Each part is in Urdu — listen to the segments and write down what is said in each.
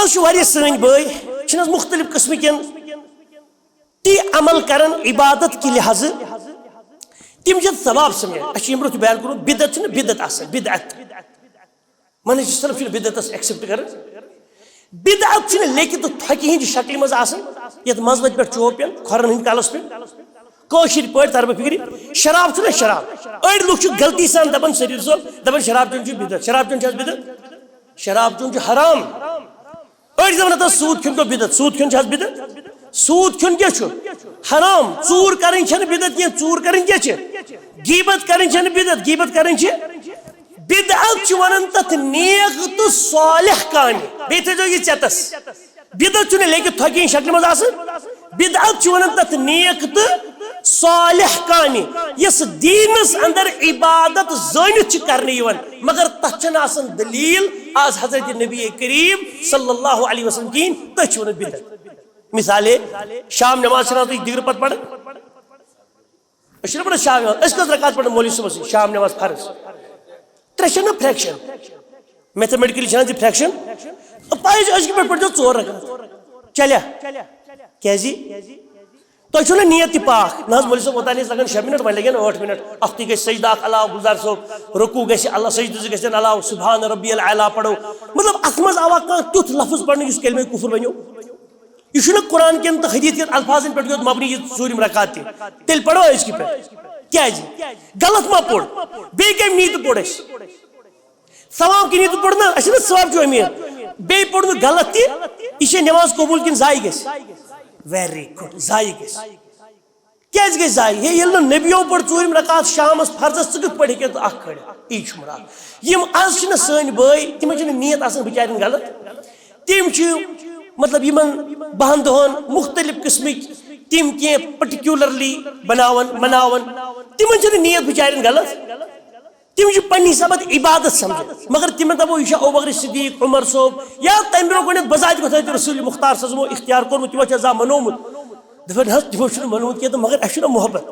آج واریاہ سن بھائی چھنس مختلف قسم کن تی عمل کرن عبادت کی لحاظ تم ثواب سمجھان اچھا برو بیان کرو بدعت چھنہ بدعت آسان بدعت منہج سلف چھنہ بدعتس ایکسپٹ کرن بدعت چھنہ لیکن تھکہ ہند شکل مز آسان یت مذہب پہ چوپین کھرن ہند کالس پہ کوشر پہ تربہ فکری شراب چھنہ شراب اڑ لوگ غلطی سان دپان سریر صوب دپان شراب چون چھ بدعت شراب چون چھ بدعت شراب چون چھ حرام اڑ دپان سود کھیون کو بدعت سود کھیون چھ بدعت سود کھیون کیا چھو حرام ژور کرن چھنہ بدعت کینٛہہ ژور کرن کیا چھ غیبت کرن چھنہ بدعت غیبت کرن چھ بدعت چھ ونان تت نیک تو صالح کامہ بیٚیہِ تھٲیزیو یہ ژیٚتس بدعت چھنہ لیکن تھکہ شکل مز آسان بدعت چھ ونان تت نیک تو صالح کامہ یس دینس اندر عبادت زٲنِتھ چھ کرنہٕ یوان مگر تتھ چھنہ آسان دلیل آز حضرت نبی کریم صلی اللہ علیہ وسلم کہین تتھ چھ ونان بدعت مثالے شام نماز چھنا تھی دیگر پتہ پڑھ پڑھ شام نماز اس کس رکعت پڑھ مولوی صبح شام نماز فرض ترے چھنا فریکشن میتھمیٹیکلی چھنا دی فریکشن پائز اس کے پڑھ ژور رکعت چلیا کیازی تو چھنا نیت پاک ناز مولوی صاحب ہوتا نہیں لگن 6 منٹ وۄنۍ لگن 8 منٹ اختی گژھِ سجدہ اکھ علاوہ گلزار صاحب رکوع گژھِ اللہ سجدہ گژھن علاوہ سبحان ربی العلیٰ پڑھو مطلب اتھ منٛز آوا کانٛہہ تیُتھ لفظ پڑھنہٕ یُس کلمہ کفر ونیو یہ چھُنہ قرآن کٮ۪ن تہٕ حدیث کٮ۪ن الفاظن پٮ۪ٹھ یوت مبنی یہ ژوٗرِم رکعت تہِ تیٚلہِ پڑھو أزکہِ پٮ۪ٹھ کیازِ غلط ما پوٚر بیٚیہِ کمہِ نیٖتہِ پوٚر اَسہِ ثواب کی نیٖتہِ پوٚر نہ اَسہِ چھُنہ ثواب چھُ امید بیٚیہِ پوٚر نہٕ غلط تہِ یہِ چھےٚ نٮ۪ماز قبوٗل کِنہٕ ضایہِ گژھِ ویری گُڈ ضایہِ گژھِ کیازِ گژھِ ضایہِ ہے ییٚلہِ نہٕ نبیو پوٚر ژوٗرِم رکعت شامس فرضس ژٕ کِتھ پٲٹھۍ ہیٚککھ اکھ کھٲلِتھ یی چھُ مُراد یِم آز چھِنہ سٲنۍ بٲے تِمن چھِنہٕ نیت آسان بِچارٮ۪ن غلط تِم چھِ مطلب یمن 10 دۄہن مختلف قسمک تم کینٛہہ پٔٹِکیوٗلرلی مناون تمن چھنہٕ نیت بِچارٮ۪ن غلط تم چھِ پننہِ حساب عبادت سمجھان مگر تمن دپو یہ ابو بکر صدیق عمر صٲب یا تمہِ برونٛہہ گۄڈنیتھ بذات گۄڈنیتھ رسول مختار صٲبو اختیار کوٚرمُت تمو چھا زانٛہہ منومُت دپان حظ تمو چھُنہٕ منومُت کینٛہہ تہٕ مگر اسہِ چھُنہ محبت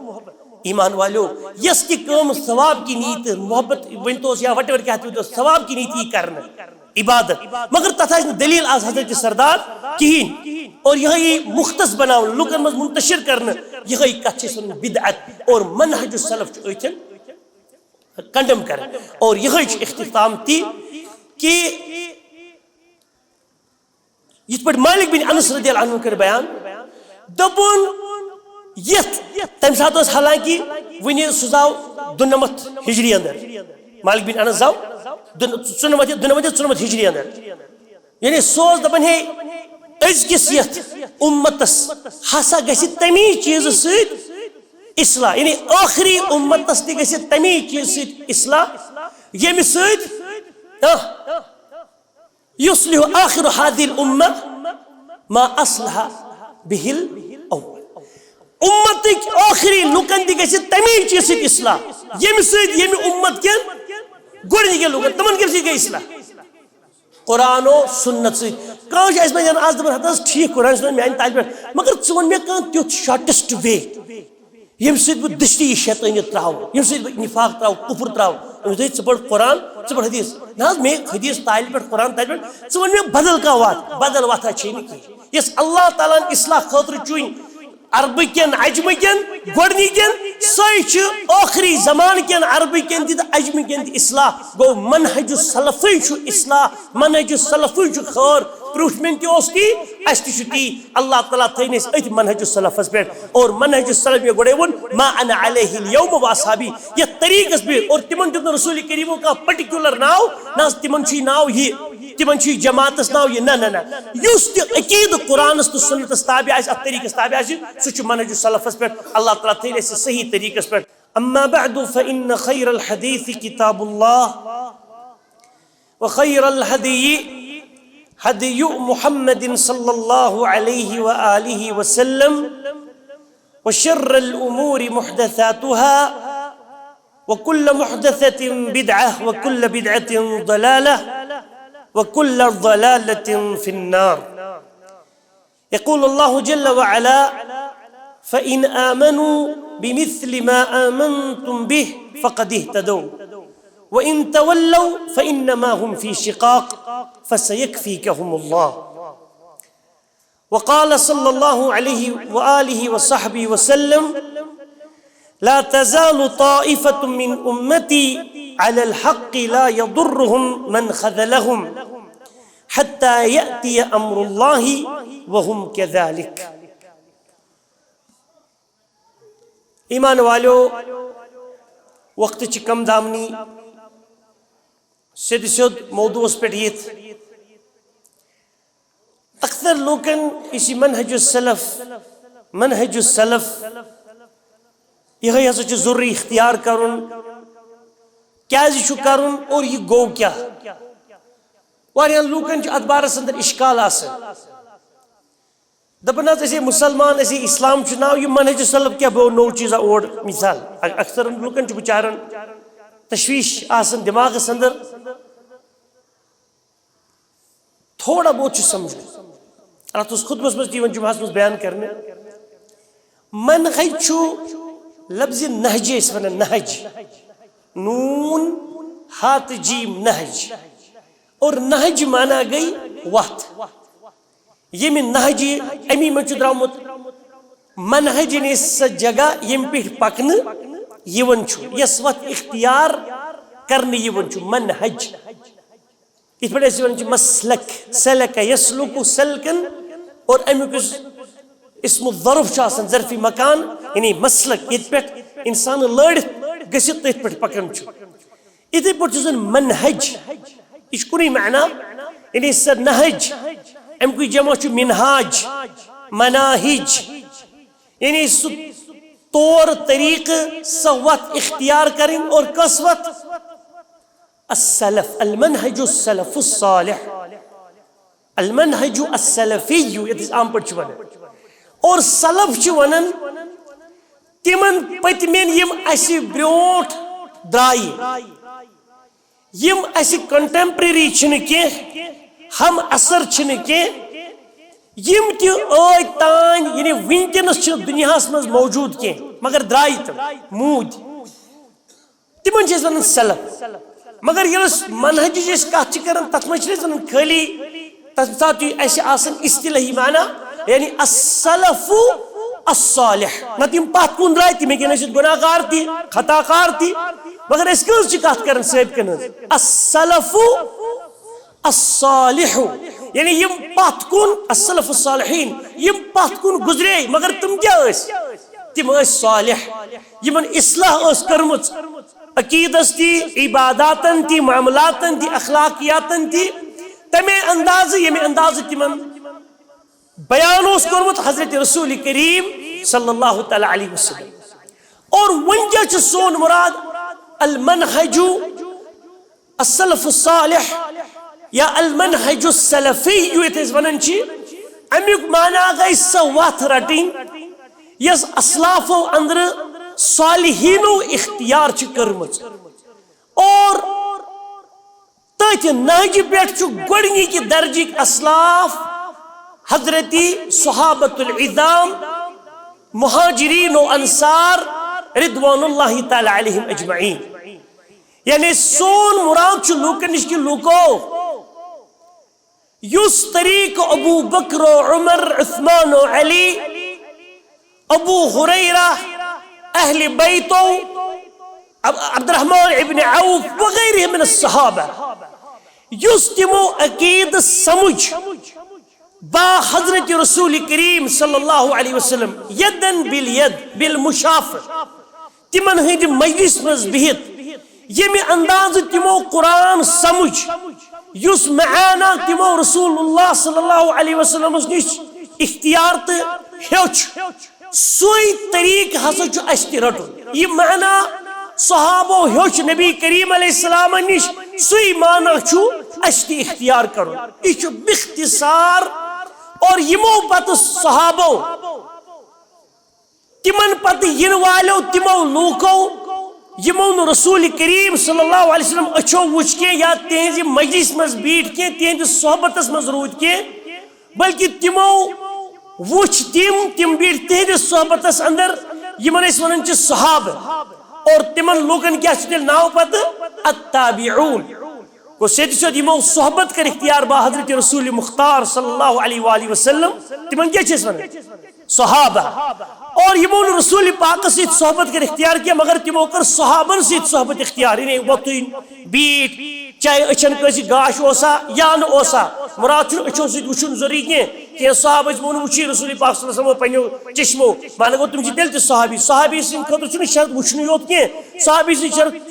ایمان والیو یس تہِ کٲم ثواب کی نیت محبت ؤنۍتوس یا وٹ ایور کیٛاہ تہِ ؤنۍتوس ثواب کی نیت یی کرنہٕ عبادت مگر تتھ آسہِ نہٕ دلیل آز حضرت سردار کہین اور یہ مختص بناون لوکن مز منتشر کرنا یہ کت چھ سن بدعت اور منہج السلف اتھن کنڈم کر اور یہ اختتام تی کہ یت پہ مالک بن انس رضی اللہ عنہ کر بیان دپن یت تم سات حالانکہ ون سہ زاو 92 ہجری اندر مالک بن انس زاو 94 ہجری اندر یعنی سوز دپن ہے ازکس یت امتس ہسا گژھِ تمی چیز سۭتۍ اصلاح یعنی آخری امتس تہِ گژھِ تمی چیز سۭتۍ اصلاح ییٚمہِ سۭتۍ یصلح آخر هذه الامة ما اصلح به الاول امتک آخری لوکن تہِ گژھِ تمی چیز سۭتۍ اصلاح ییٚمہِ سۭتۍ ییٚمہِ امت کٮ۪ن گۄڈنِکٮ۪ن لوکن تمن کمہِ سۭتۍ گٔے اصلاح قرآن و سنت سی کانٛہہ چھُ اَسہِ منٛز آز دپان ہتہٕ حظ ٹھیٖک قرآن سنت میانہِ تالہِ پٮ۪ٹھ مگر ژٕ وَن مےٚ کانٛہہ تیُتھ شارٹیسٹ وے ییٚمہِ سۭتۍ بہٕ دٔستی یہِ شیطٲنیت تراوٕ ییٚمہِ سۭتۍ بہٕ نفاق تراوٕ کفر تراوٕ أمِس دوٚپ ژٕ پَر قرآن ژٕ پَر حدیث نہ حظ مےٚ حدیث تالہِ پٮ۪ٹھ قرآن تالہِ پٮ۪ٹھ ژٕ وَن مےٚ بدل کانٛہہ وَتھ بدل وَتھا چھے نہٕ کِہیٖنۍ یۄس اللہ تعالیٰ ہن اصلاح خٲطرٕ چُنۍ عربہٕ کٮ۪ن عجمہٕ کٮ۪ن گۄڈنِکٮ۪ن سۄے چھِ ٲخری زمانہٕ کٮ۪ن عربہٕ کٮ۪ن تہِ تہٕ عجمہٕ کٮ۪ن تہِ اصلاح گوٚو منہج السلفٕے چھُ اصلاح منہج السلفٕے چھُ خٲر پروٗفمٮ۪نٹ تہِ اوس تی اَسہِ تہِ چھُ تی اللہ تعالیٰ تھٲیِن أسۍ أتھۍ منہج السلفس پٮ۪ٹھ اور منہج السلف مےٚ گۄڈے ووٚن ما انا علیہ اليوم واصحابی یتھ طریٖقس پٮ۪ٹھ اور تِمن دیُت نہٕ رسول کریٖمو کانٛہہ پٔٹِکیوٗلر ناو نہ حظ تِمن چھُ ناو یہِ تِمن چھُ جماعتس ناو یہِ نہ یُس تہِ عقیٖدٕ قرآنس تہٕ سنتس تابع آسہِ اتھ طریٖقس تابع آسہِ سُہ چھُ منہج السلفس پٮ۪ٹھ اللہ تعالیٰ تھٲیِن اَسہِ صحیح طریٖقس پٮ۪ٹھ اما بعد فإن خير الحديث كتاب الله وخير الهدي هدي محمد صلى الله عليه وآله وسلم وشر الأمور محدثاتها وكل محدثة بدعة وكل بدعة ضلالة وكل ضلالة في النار يقول الله جل وعلا فإن آمنوا بمثل ما آمنتم به فقد اهتدوا وإن تولوا فإنما هم في شقاق فسيكفيكهم الله وقال صلی اللہ علیہ وآلہ وصحبہ وسلم لا تزال طائفة من امتی على الحق لا يضرهم من خذلهم حتى يأتي امر الله وهم كذلك. ایمان والو وقت چھ کم دامنی سید سید موضوع اس پر یت اکثر لوکن اسی منہج السلف یہ ہسا چھ ضروری اختیار کرن کیا چھو کرن اور یہ گو کیا واریاں لوکن چھ اتھ بارس اندر اشکال آسن دپن ایسے مسلمان ایسے اسلام چھ ناو یہ منہج السلف کیا بو نو چیزا اور مثال اکثر لوکن چھ بچارن تشویش آسن دماغ اندر تھوڑا بہت چھ سمجھ اللہ تو اس خود مسمج تیون جمعہ سے بیان کرنے منہج چھو لفظ نہج اس ونا نہج نون ہاتھ جیم نہج اور نہج مانا گئی وقت یہ میں نہج امی میں چھ درامت منہج نے اس جگہ یم پیٹ پکن یون چھو یس وقت اختیار کرنے یون چھو منہج اس پر ایسے ون چھو مسلک سلک یسلک سلکن اور امی اسم الظرف شاسن ظرفی مکان یعنی مسلک یہ پیٹ انسان لڑ گسیت یہ پیٹ پکن چھو اتھے پر چیزن منہج اس کنی معنی یعنی اس سے نہج ام کوئی جمع چھو منہاج مناہج یعنی اس طور طریق سوت اختیار کریں اور قصوت السلف المنہج السلف الصالح المنہج السلفی یہ عام پر چھوڑا اور سلف چھوڑن تمن پتمین یم اسی بروٹ درائی یم اسی کنٹمپریری چھنکے ہم اثر چھنکے یم تی آئی تان یعنی ونکنس چھ دنیا مز موجود کی مگر درائی تم مود تمن چیز ونن سلف مگر یلس منہج جس کات کرن تت مچ ونن خالی تت ساتھ ایسے آسن اصطلاحی معنی یعنی السلف الصالح نہ تم پات کن درائی تم ہیکن ٲسِتھ گناہ گار تی خطا کار تی مگر اس کس چھ کات کرن صاحب کن السلف الصالح یعنی یم پات کن السلف الصالحین یم پات کن گزرے مگر تم کیا اس تم اس صالح یمن اصلاح اس کرمت عقیدس تی عباداتن تی معاملاتن تی اخلاقیاتن تی تمے انداز یمی انداز تمن بیان اس کرمت حضرت رسول کریم صلی اللہ تعالی علیہ وسلم اور ونجا چھ سون مراد المنہج السلف الصالح یا المنہج السلفی یویتیز ونن چی امیک مانا گئی سوات رٹین یس اسلافو اندر صالحینو اختیار چی کرمت اور تاکہ نہج بیٹھ چو گڑنی کی درجی اسلاف حضرتی صحابت العظام مہاجرین و انصار رضوان اللہ تعالی علیہم اجمعین یعنی سون مراد چو لوکنش کی لوکو یس طریق ابو بکر و عمر عثمان و علی ابو ہریرہ اہل بیتو عبد الرحمن ابن عوف وغیرہ من الصحابہ یس تمو عقید سمجھ با حضرت رسول کریم صلی اللہ علیہ وسلم یدن بالید بالمشافر تمن ہند مجلس مز بہت یمی انداز تمو قرآن سمجھ یس معانا تمو رسول اللہ صلی اللہ علیہ وسلم نش اختیار تو ہیوچ سوئی طریق ہسا چھ اشتی رٹن یہ معنی صحابو ہیوچ نبی کریم علیہ السلام نش سوئی معنی چھ اشتی اختیار کرن یہ باختصار اور یمو پت صحابو تمن پت ین والو تمو لوکو یمو رسول کریم صلی اللہ علیہ وسلم اچھو وچ کے یا تہذ مجلس مز بیٹھ کے تہذ صحبتس مز رود کے بلکہ تمو وچ تم بیٹھ تہذ صحبتس اندر یمن اس ونن چھ صحابہ اور تمن لوگن کیا چھ ناو پت التابعون گو سید سید یمو صحبت کر اختیار با حضرت رسول مختار صلی اللہ علیہ وآلہ وسلم تمن کیا چیز ون صحابہ اور یمو رسول پاک سید صحبت کر اختیار کیا مگر تمو کر صحابن سید صحبت اختیار یعنی وقتین بیٹ چاہے اچھن کسی گاش اوسا یا نہ اوسا مراد چھن اچھو سید وچھن ضروری کہ صحابہ مون وچھی رسول پاک صلی اللہ علیہ وسلم پنیو چشمو مان گو تم دل تے صحابی سن خاطر چھن شرط وچھن یوت کہ صحابی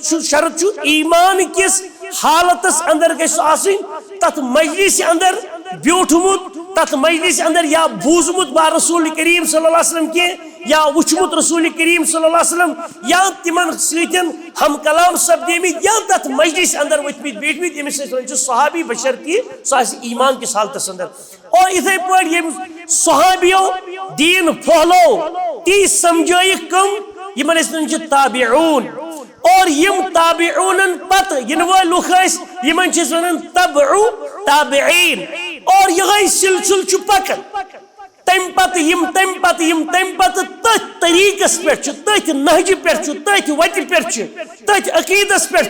سن شرط چھو ایمان کس حالتس اندر گژھِ آسن تت مجلس اندر بیوٹھمت تت مجلس اندر یا بوزمت با رسول کریم صلی اللہ علیہ وسلم کی یا وچھمت رسول کریم صلی اللہ علیہ وسلم یا تمن سیتن ہم کلام سپدیمت یا تت مجلس اندر وتھمت بیٹھمت یمس ون صحابی بشرطی سہ ایمان کس حالتس اندر اور اتھے پٲٹھۍ یم صحابیو دین پھہلو تی سمجھائک کم یمن ون تابعون اور یم تابعون پت ین وہ لوگ یمن چھ ونان تبعو تابعین اور یہ سلسل چھ پکن تم پت یم تم پت یم تم پت تت طریقس پہ تت نہج پہ تت وت پہ تت عقیدس پہ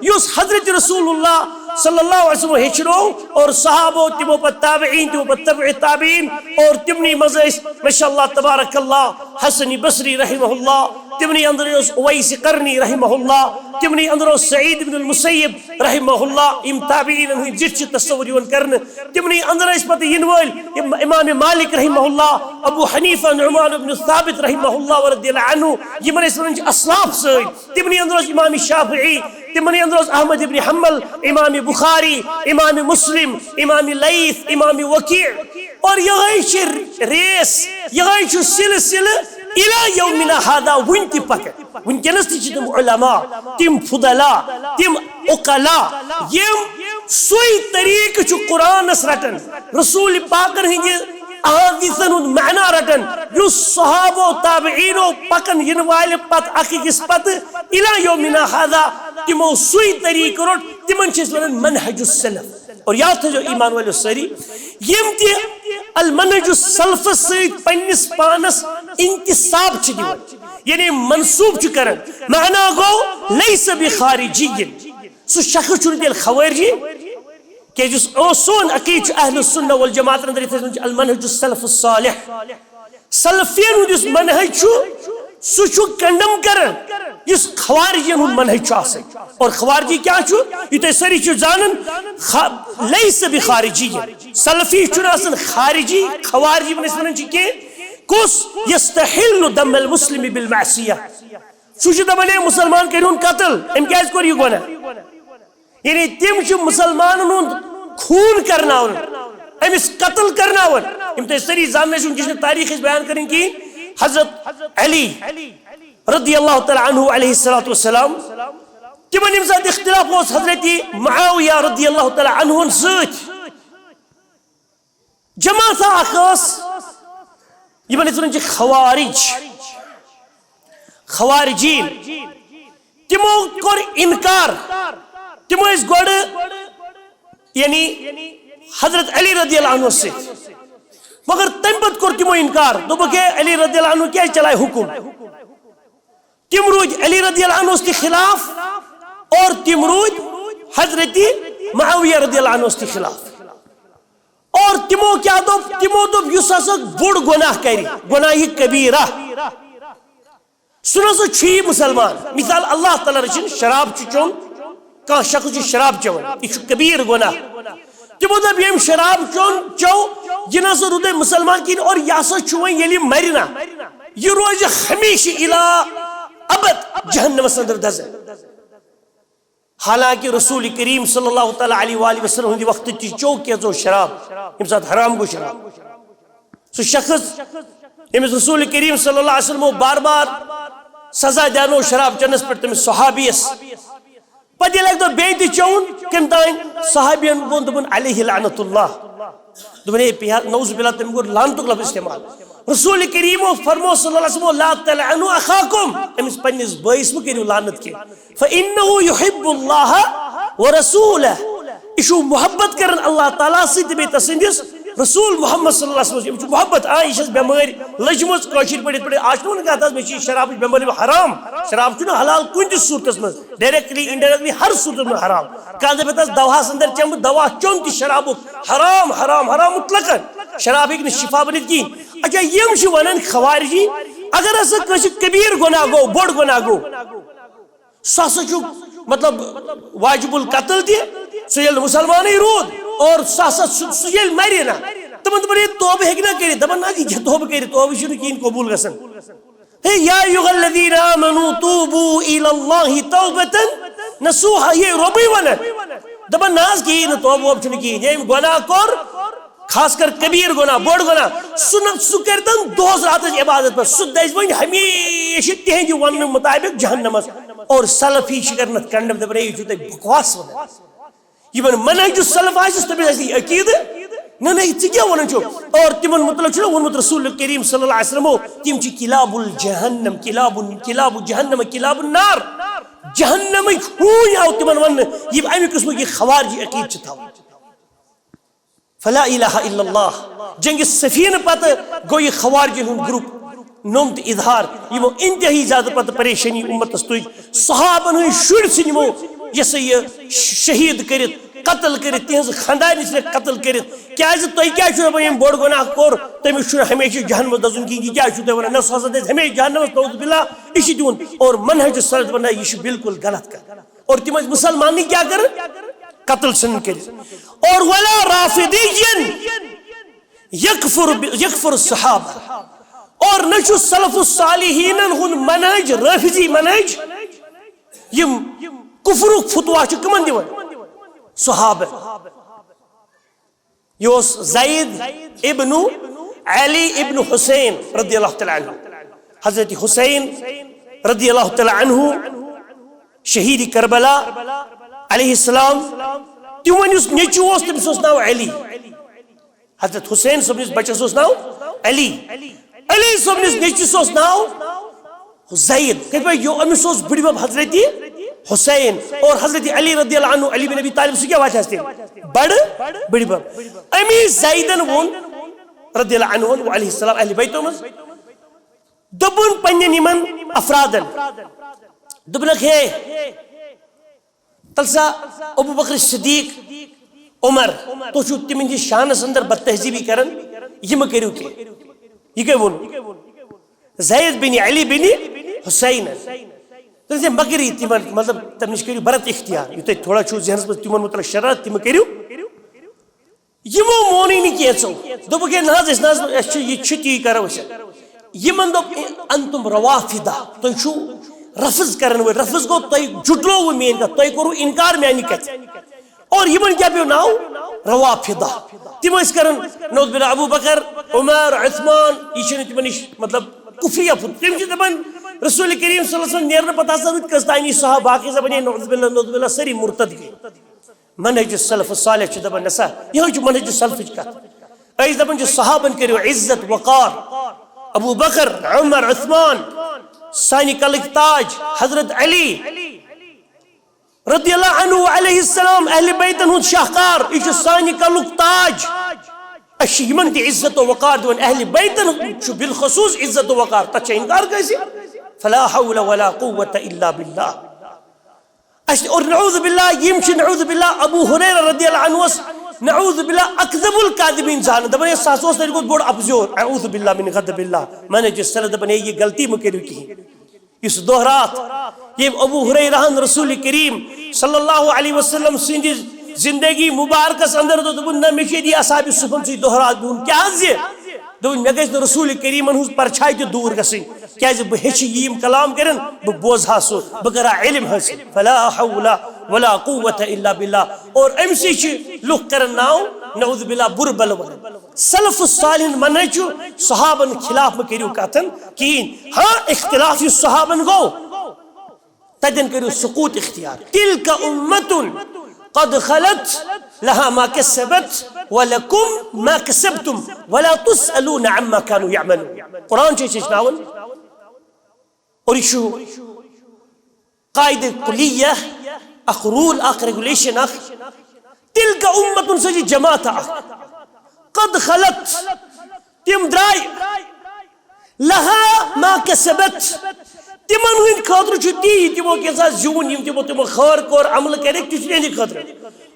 اس حضرت رسول اللہ صلی اللہ علیہ وسلم ہچنو اور صحابہ تمو پت تابعین تمو پت تبع تابعین اور تمنی مز ماشاء اللہ تبارک اللہ حسن بصری رحمہ اللہ تمنی اندر اویس قرنی رحمہ اللہ تمنی اندر سعید بن المسیب رحمہ اللہ ام تابعین ہن جچ تصور یون کرن تمنی اندر اس پتہ ین ول امام مالک رحمہ اللہ ابو حنیفہ نعمان بن ثابت رحمہ اللہ رضی اللہ عنہ یمن اس ون اسلاف سے تمنی اندر امام شافعی تمنی اندر احمد بن حنبل امام بخاری امام مسلم امام لیث امام وکیع اور یہ ریس یہ سلسلہ الى یومنا هذا ونتی پکت ونکنس تی تم علماء تم فضلاء تم عقلاء یم سوی طریق چھ قرآن رٹن رسول پاکن ہنگی احادیثن معنی رٹن یس صحابہ تابعین پکن ین وال پت اکس پت الى یومنا هذا تمو سوی طریق رٹ تمن چھ ونان منہج السلف اور یاد تھا جو ایمان والے سری یم تی المنہج السلف سید پنس پانس انتصاب چھ دیوان یعنی منصوب چھ کرن معنی گو لیس بخارجی سو شخص چھو دل خوارجی کہ جس او سون عقید اہل السنہ والجماعت اندر المنہج السلف الصالح سلفین جس منہج چھو سو چھو کنڈم کرن اس خوارجین ہن منہج چھو آسے اور خوارجی کیا چھو یہ تے سری چھو جانن لیس بخارجی سلفی چھو ناسن خارجی خوارجی من اس منن چھ کہ کس یستحل دم المسلم بالمعصیہ سو چھ دبنے مسلمان کرن قتل ام کیاز کر یہ گناہ یعنی تم چھ مسلمانن خون کرناون امس قتل کرناون ام تے سری جاننے چھ جس نے تاریخ بیان کرن کی حضرت علی رضی اللہ تعالی عنہ علیہ الصلوۃ والسلام تمن امزاد اختلاف اس حضرت معاویہ رضی اللہ تعالی عنہ سۭتۍ جماعت اخاس یمن اس ونچ خوارج خوارجین تمو کور انکار تمو اس گوڑ یعنی حضرت علی رضی اللہ عنہ سے مگر تم پت کور تمو انکار دوپکے علی رضی اللہ عنہ کیا چلائے حکم تم روج علی رضی اللہ عنہ کے خلاف اور تم روج حضرت معاویہ رضی اللہ عنہ کے خلاف اور تمو کیا دو تمو دو یوسا بڑ گناہ کری گناہ کبیرہ سنو سو چھی مسلمان مثال اللہ تعالی رچن شراب چون کان شخص شراب چون یہ کبیر گناہ تمو دب یم شراب چون چو جنا سو رودے مسلمان کین اور یاسا چون یلی مرنا یہ روز ہمیشہ الى ابد جہنم اندر دز حالانکہ رسول کریم صلی اللہ تعالی علیہ وآلہ وسلم ہندی وقت تی چوک کیا زو شراب امساد حرام کو شراب سو شخص امس رسول کریم صلی اللہ علیہ وسلم بار بار سزا دانو شراب چنس پر تم صحابیس پتہ لگ دو بیتی چون کم تائن صحابین بون دبن علیہ لعنت اللہ دبنے نوز بلا تم گور لعنت لفظ استعمال رسول کریم فرمو صلی اللہ علیہ وسلم لا تلعنوا اخاکم امس پنیس بائیس مکریو لعنت کے فإنہو یحب اللہ ورسولہ اشو محبت کرن اللہ تعالیٰ سے تبی تسندس رسول محمد صلی اللہ علیہ وسلم محبت یہ بیمار لجمت کاشر پڑھت آج میں شراب بیمار حرام شراب حلال کن تہ صورتس من ڈائریکٹلی انڈائریکٹلی ہر صورت میں حرام کل دپت دواہس اندر چم دوا چون تہ شراب حرام حرام حرام مطلقا شراب ہیکہ شفا بنت کہین اچھا یم ونان خوارجی اگر ہسا کس کبیر گناہ گو بوڑ گناہ گو سہ ہسا مطلب واجب القتل تہ سہ یل مسلمان رود اور سہ یل مری نا تمن دپان یہ توبہ ہیکہ نا کرت دپان نا یہ توبہ کرت توبہ چھ کہین قبول گژھان یا ایھا الذین آمنوا توبوا الی اللہ توبۃ نصوحا یہ ربی ونان دپان نا کہین توبہ ووبہ چھ کہین یم گناہ کور خاص کر کبیر گناہ بوڑ گناہ سہ کرتن دہس راتس عبادت پر سہ دز ون ہمیشہ تہندِ ون مطابق جہنمس اور سلفی کرن کنڈم دپان یہ تہ بکواس ونان یہ منہج السلف آسس تمس آسی عقید نہ ژٕ کیاہ ونان چھو اور تمن مطلب چھُ وونمت رسول کریم صلی اللہ علیہ وسلم تم چھ کلاب الجہنم کلاب جہنم کلاب النار جہنم ہوٗنۍ آو تمن ون یہ امہ قسمک یہ خوارجی عقید چھ تھاوان فلا الہ الا اللہ جنگ سفینہ پتہ گو یہ خوارجن ہند گروپ نومت اظہار یمو انتہائی زیادہ پتہ پریشانی امتس تج صحابن ہند شر ثم یہ سا یہ شہید کرت قتل کرت تہذ خاندان قتل کرت کیازِ تُہۍ کیٛازِ چھُو دپان ییٚمۍ بوٚڑ گۄناہ کوٚر تٔمِس چھُنہٕ ہمیشہ جہنمس دزُن کِہیٖنۍ یہِ کیٛازِ چھُو تُہۍ ونان نہ سُہ ہسا دزِ ہمیشہ جہنمس نعوذ باللہ یہِ چھُ تِہُنٛد اور منہج سلف ونان یہِ چھُ بالکل غلط کتھ اور تِم ٲسۍ مسلمانٕے کیٛاہ کران قتل ژھٕنن کٔرِتھ اور ولا رافضی یکفر الصحابہ اور نہ چھُ سلف الصالحینن ہُنٛد منہج رافضی منہج یم کفرُک فتوا چھُ کمن دِوان صحابہ یہ زید ابن علی ابن حسین رضی اللہ تعالی عنہ حضرت حسین رضی اللہ تعالی عنہ شہید کربلا علیہ السلام تمن اس نیچو اس تمس اس ناو علی حضرت حسین صبنس بچس اس ناو علی علی صبنس نیچس اس ناو زید کہ یہ امس اس بڑی باب حضرت حسین اور حضرت علی رضی اللہ عنہ علی بن ابی طالب سے کیا واجہ ہستے بڑی باب امی زیدن ون رضی اللہ عنہ علیہ السلام اہل بیتوں میں دبن پنین یمن افرادن دبنک ہے تلسا ابو بکر صدیق عمر تو چھو تمن جی شانس اندر بد تہذیبی کرن یہ مہ کریو کہ یہ کہ ون زید بن علی بن حسین تمہیں مگری تمن مطلب تمنش کریو برت اختیار یہ تھوڑا چھو ذہنس میں تمن مطلب شرارت تم کریو یمو مونی نہیں کیچو دوپک ہے ناز اس ناز یہ چھتی کرو اس یمن دوپ انتم روافدہ تو چھو رفض کرن وہ رفض کو تو جھٹلو وہ مین کا تو کرو انکار میں نہیں کہتے اور یمن کیا پیو ناو روافدہ تم اس کرن نوز بلا ابو بکر عمر عثمان یہ تمنش مطلب کفریہ پھٹ تم چھ دپن رسول کریم صلی اللہ علیہ وسلم نیرنا پتا سا کستانی صحابہ باقی زبانی نوز باللہ سری مرتد گئی منہج السلف الصالح چھ دپن نسا یہ چھ منہج السلف کا ایز دپن جو صحابن کریو عزت وقار ابو بکر عمر عثمان سانی کلک تاج حضرت علی رضی اللہ عنہ علیہ السلام اہل بیتن ہند شاہکار یہ سانی کلک تاج اش یمن تی عزت و وقار دون اہل بیتن چھ بالخصوص عزت و وقار تچ انکار کیسے فلا حول ولا قوة الا باللہ اور نعوذ باللہ یمشی نعوذ باللہ ابو حریرہ رضی اللہ عنہ نعوذ باللہ اکذب القاذبین زان دبن یہ ساسوس نے کو بڑ ابزور اعوذ باللہ من غضب اللہ میں نے جس طرح دبن یہ غلطی مکریو کی اس دوہرات یہ ابو حریرہ رسول کریم صلی اللہ علیہ وسلم سندی زندگی مبارکس اندر تو دبن نہ مشیدی اصحاب الصفن سی دوہرات دون کیا زی دون مے گژھِ رسول کریم ہنز پرچھائی تہ دور گژھن کیازِ بہ ہیچ یم کلام کرن بہ بوزہا سو بہ کرا علم حاصل فلا حول ولا قوة الا بالله اور امسی چھ لوک کرن ناو نعوذ باللہ بربل ون سلف الصالحین منہج صحابن خلاف مہ کریو کتن کہین ہاں اختلاف صحابن گو تدن کریو سقوط اختیار تلک امت قد خلت لها ما كسبت ولكم ما كسبتم ولا تسألون عما كانوا يعملون قرآن چیز ناون اور شو قائد کلیہ اخ رول اخ ریگولیشن اخ تلك امت سجی جماعت اخ قد خلت تم دراي لها ما كسبت تمن ہند خاطر تی تمو کیسا زون یم تمو خار کور عمل کرک تہندی خاطر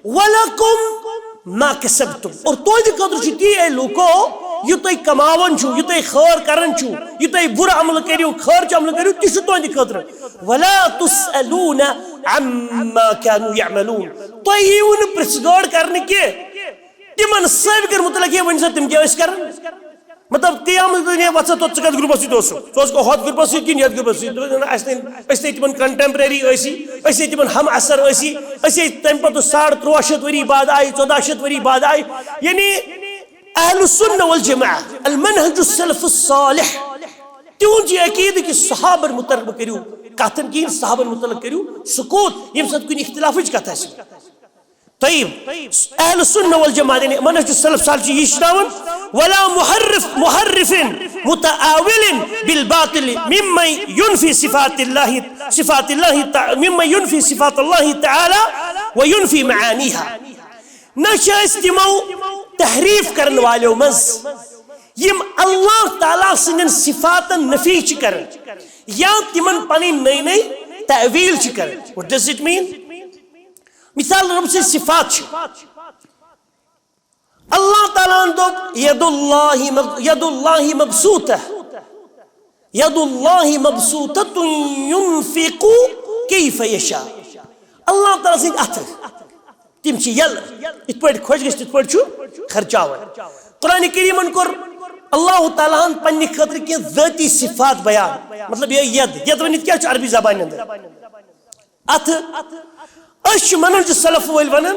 ولکم ما کسبتم اور تہندی خاطر تی اے لوکو یہ تھی کماون چھو یہ تھی خیر کرن چھو یہ تھی برا عمل کریو خیر چ عمل کریو تہ تہندی خاطر ولا تسألون عما كانوا يعملون تو یون پرسگار کرنے کے تمن سب کر متعلق یہ ون سا تم کیا اس کرن مطلب قیامت دنیا وسط تو چکت گروپس دوسو تو اس کو ہات گروپس کی نیت گروپس اس نے تمن کنٹمپریری ایسی اس نے تمن ہم اثر ایسی ایسے تم پتہ 350 وری بعد آئی 1400 وری بعد آئی یعنی اہل السنہ والجماعہ المنهج السلف الصالح تون جی عقید کہ صحابہ متعلق کریو کاتن کی صحابہ متعلق کریو سکوت یم سب کوئی اختلاف وچ کتا ہے طيب اهل السنه والجماعه يعني منهج السلف صالح يشناون ولا محرف متآول بالباطل مما ينفي صفات الله مما ينفي صفات الله تعالى وينفي معانيها نشا استماع تحریف کرن والو مز یم اللہ تعالی سن صفات نفی چ کرن یا تمن پنی نئی نئی تعویل چ کرن what does it mean مثال رب سے صفات اللہ تعالیٰ دوک ید اللہ مبسوطہ ينفق کیف یشاء اللہ تعالیٰ سن اتھ تم چھ یل ات پٹ خوش گژھِ تت پٹ چھُ خرچاون قرآن کریمن کور اللہ تعالیٰ ہن پنہ خاطر کی ذاتی صفات بیان مطلب یہ ید ونت کیا عربی زبان اندر اتھ اش منہج سلف ول ونن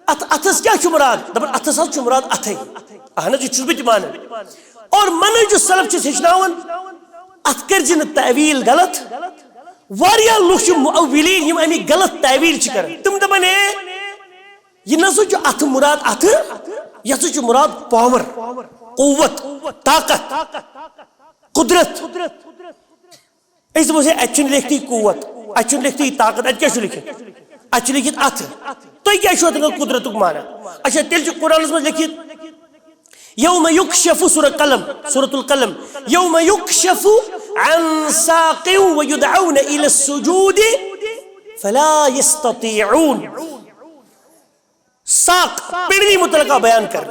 اتھس کیا چھ مراد دپن اتھس چھ مراد اتھے اہن جی چھس بت مان اور منہج سلف چھ ہچناون ات کر جن تعویل غلط واریا لوک مؤولین یم امی غلط تعویل چھ کرن تم دپن اے یہ نسو چھ ات مراد ات یہ چھ مراد پاور قوت طاقت قدرت اس وجہ اچن لکھتی قوت اچن لکھتی طاقت ات کیا چھ لکھت اچھا لکھت ات تو کیا چھو تنگا قدرت مانا اچھا تیل جو قرآن میں لکھت یوم یکشف سورة القلم یوم یکشف عن ساق ویدعون الى السجود فلا يستطيعون ساق پیڑنی متعلقہ بیان کر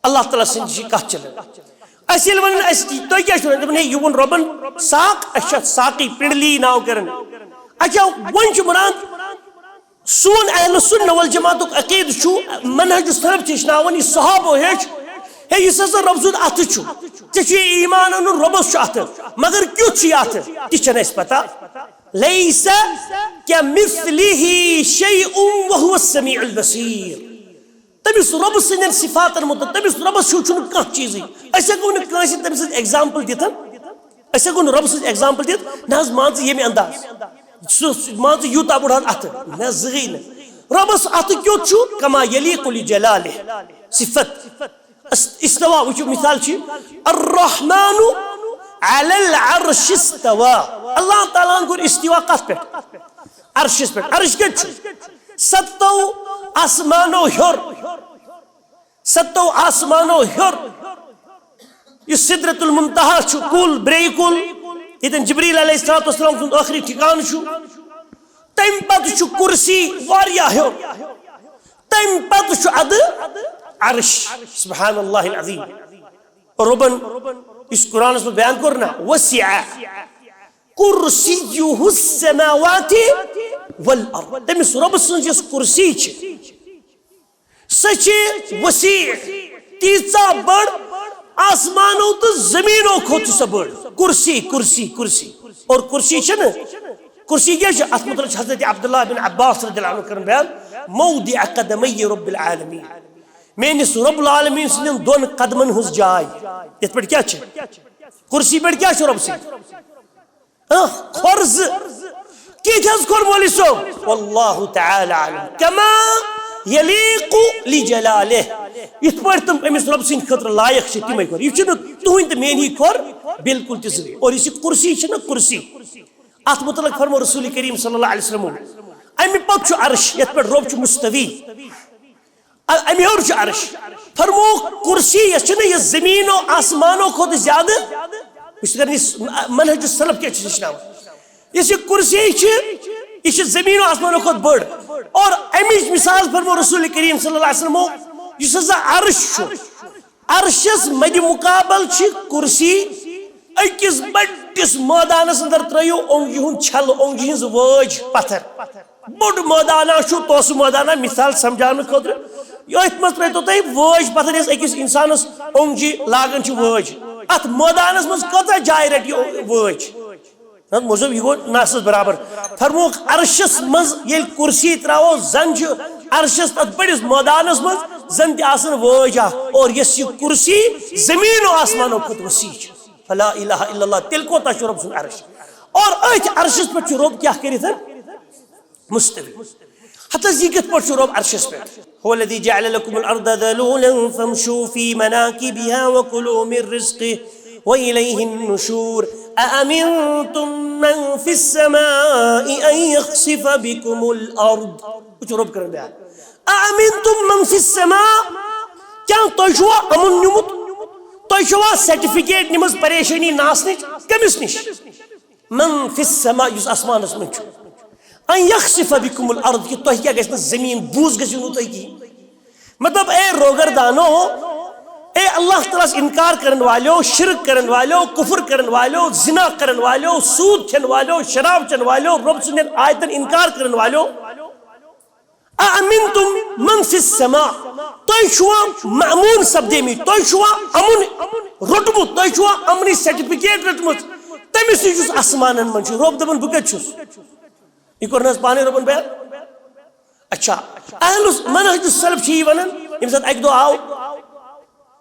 اللہ تعالیٰ سنجی کہا چلے اصل ونن اسی تو کیا چھو تنگا یون ربن ساق اچھا ساقی پیڑلی ناو کرن اچھا ون چھ مراد سون اہل السنہ والجماعت عقید چھو منہج السلف چشناون یہ صحابہ ہیچ ہے یہ سزا رب سود ات چھو چھ ایمان ان ربس چھ ات مگر کیوں چھ ات تچھ نس پتہ لیس کمثلہ شیء وهو السمیع البصیر تمس رب سن صفات المتعلق تمس رب چھو کانٛہہ چیزی اسے کو نہ کانٛہہ تمس ایگزامپل دتن اسے کو رب سن ایگزامپل دت نہ مان یہ انداز مان یوتا بڑھان ات نہ زغین ربس ات کیوں چھو کما یلیق لجلالہ صفت استوا وچ مثال چھ الرحمن علی العرش استوا اللہ تعالی کو استوا کس پہ عرش پہ عرش کے ستو آسمانو ہر یہ سدرۃ المنتہا چھ کول بری کول یتن جبریل علیہ السلام سن آخری ٹھکان چھو تم پت چھو کرسی واریا ہو تم پت چھو اد عرش سبحان اللہ العظیم ربن اس قرآن اس میں بیان کرنا وسع کرسیہ السماوات والارض تمس رب سن جس کرسی چھ سچ وسیع تیزا بڑ آسمانوں تو زمینوں کھوت سبڑ کرسی کرسی کرسی اور کرسی چھن کرسی کیا چھن اس مطلب حضرت عبداللہ بن عباس رضی اللہ عنہ کرن بیان موضع قدمی رب العالمین میں نے رب العالمین سن دون قدمن ہز جائے یہ پر کیا چھن کرسی پر کیا چھن رب سے خرز کی جز کر مولی سو واللہ تعالی علم کما یلیق لجلالہ اس پر تم امس رب سن خطر لائق چھ تمے کر یہ چھ تہند مینی کر بالکل تزوی اور اس کرسی چھ نا کرسی ات متعلق فرمو رسول کریم صلی اللہ علیہ وسلم امی پت چھ عرش یت پر رب چھ مستوی امی اور چھ عرش فرمو کرسی یہ زمین و آسمانوں خود زیادہ منہج السلف کیا یہ کرسی یہ زمین و آسمانوں خود بڑ اور امچ مثال فرمو رسول کریم صلی اللہ علیہ وسلم اس ہسا عرش عرشس مد مقابل کرسی اکس بڑس میدانس اندر ترو اونگجی ہند چھل اونگجی ہز وج پتھر بوڑ میدانہ توسہ میدانہ مثال سمجھانے خاطر یہ مز ترو تھی وج پتھر اکس انسانس اونگجی لاگان وج ات میدانس مز کتا جائے رٹ وج موضوع یہ گو ناسس برابر فرموک عرشس مز یل کرسی تراو زن عرشس تک بڑس میدانس مز زن تہ آسن وج اور یس یہ کرسی زمین و آسمانوں کھت وسیع فلا الہ الا اللہ تیل کوتا چھ رب سن عرش اور ات عرشس پہ رب کیا کرت مستوی حتی زیگت پہ رب عرشس پہ هو الذي جعل لكم الارض ذلولا فامشوا في مناكبها وكلوا من رزقه وإليه النشور أأمنتم من في السماء أن يخسف بكم الأرض رب کرن بیان أأمنتم من في السماء کیا تشوا امن نمت تشوا سرٹیفکیٹ نمز پریشانی ناس نش کمس نش من في السماء یس آسمان اس من ان يخسف بكم الارض کہ تہ کیا گژھِ زمین بوز گژھِ نہ تہ کی مطلب اے روگر دانو اے اللہ تعالیٰ انکار کرن والو شرک کرن والو کفر کرن والو زنا کرن والو سود کھن والو شراب چن والو رب سن آیتن انکار کرن والو أأمنتم من في السماء تُہۍ چھوا مأمون سپدیمٕتۍ تُہۍ چھوا امن روٚٹمُت تُہۍ چھوا امنٕچ سرٹیفکیٹ رٔٹمٕژ تٔمِس نِش یُس آسمانن منٛز چھُ رۄب دپان بہٕ کتہِ چھُس یہ کوٚر نہ حظ پانے رۄبن بیان اچھا اہل منہج السلف چھِ یہِ ونان ییٚمہِ ساتہٕ اکہِ دۄہ آو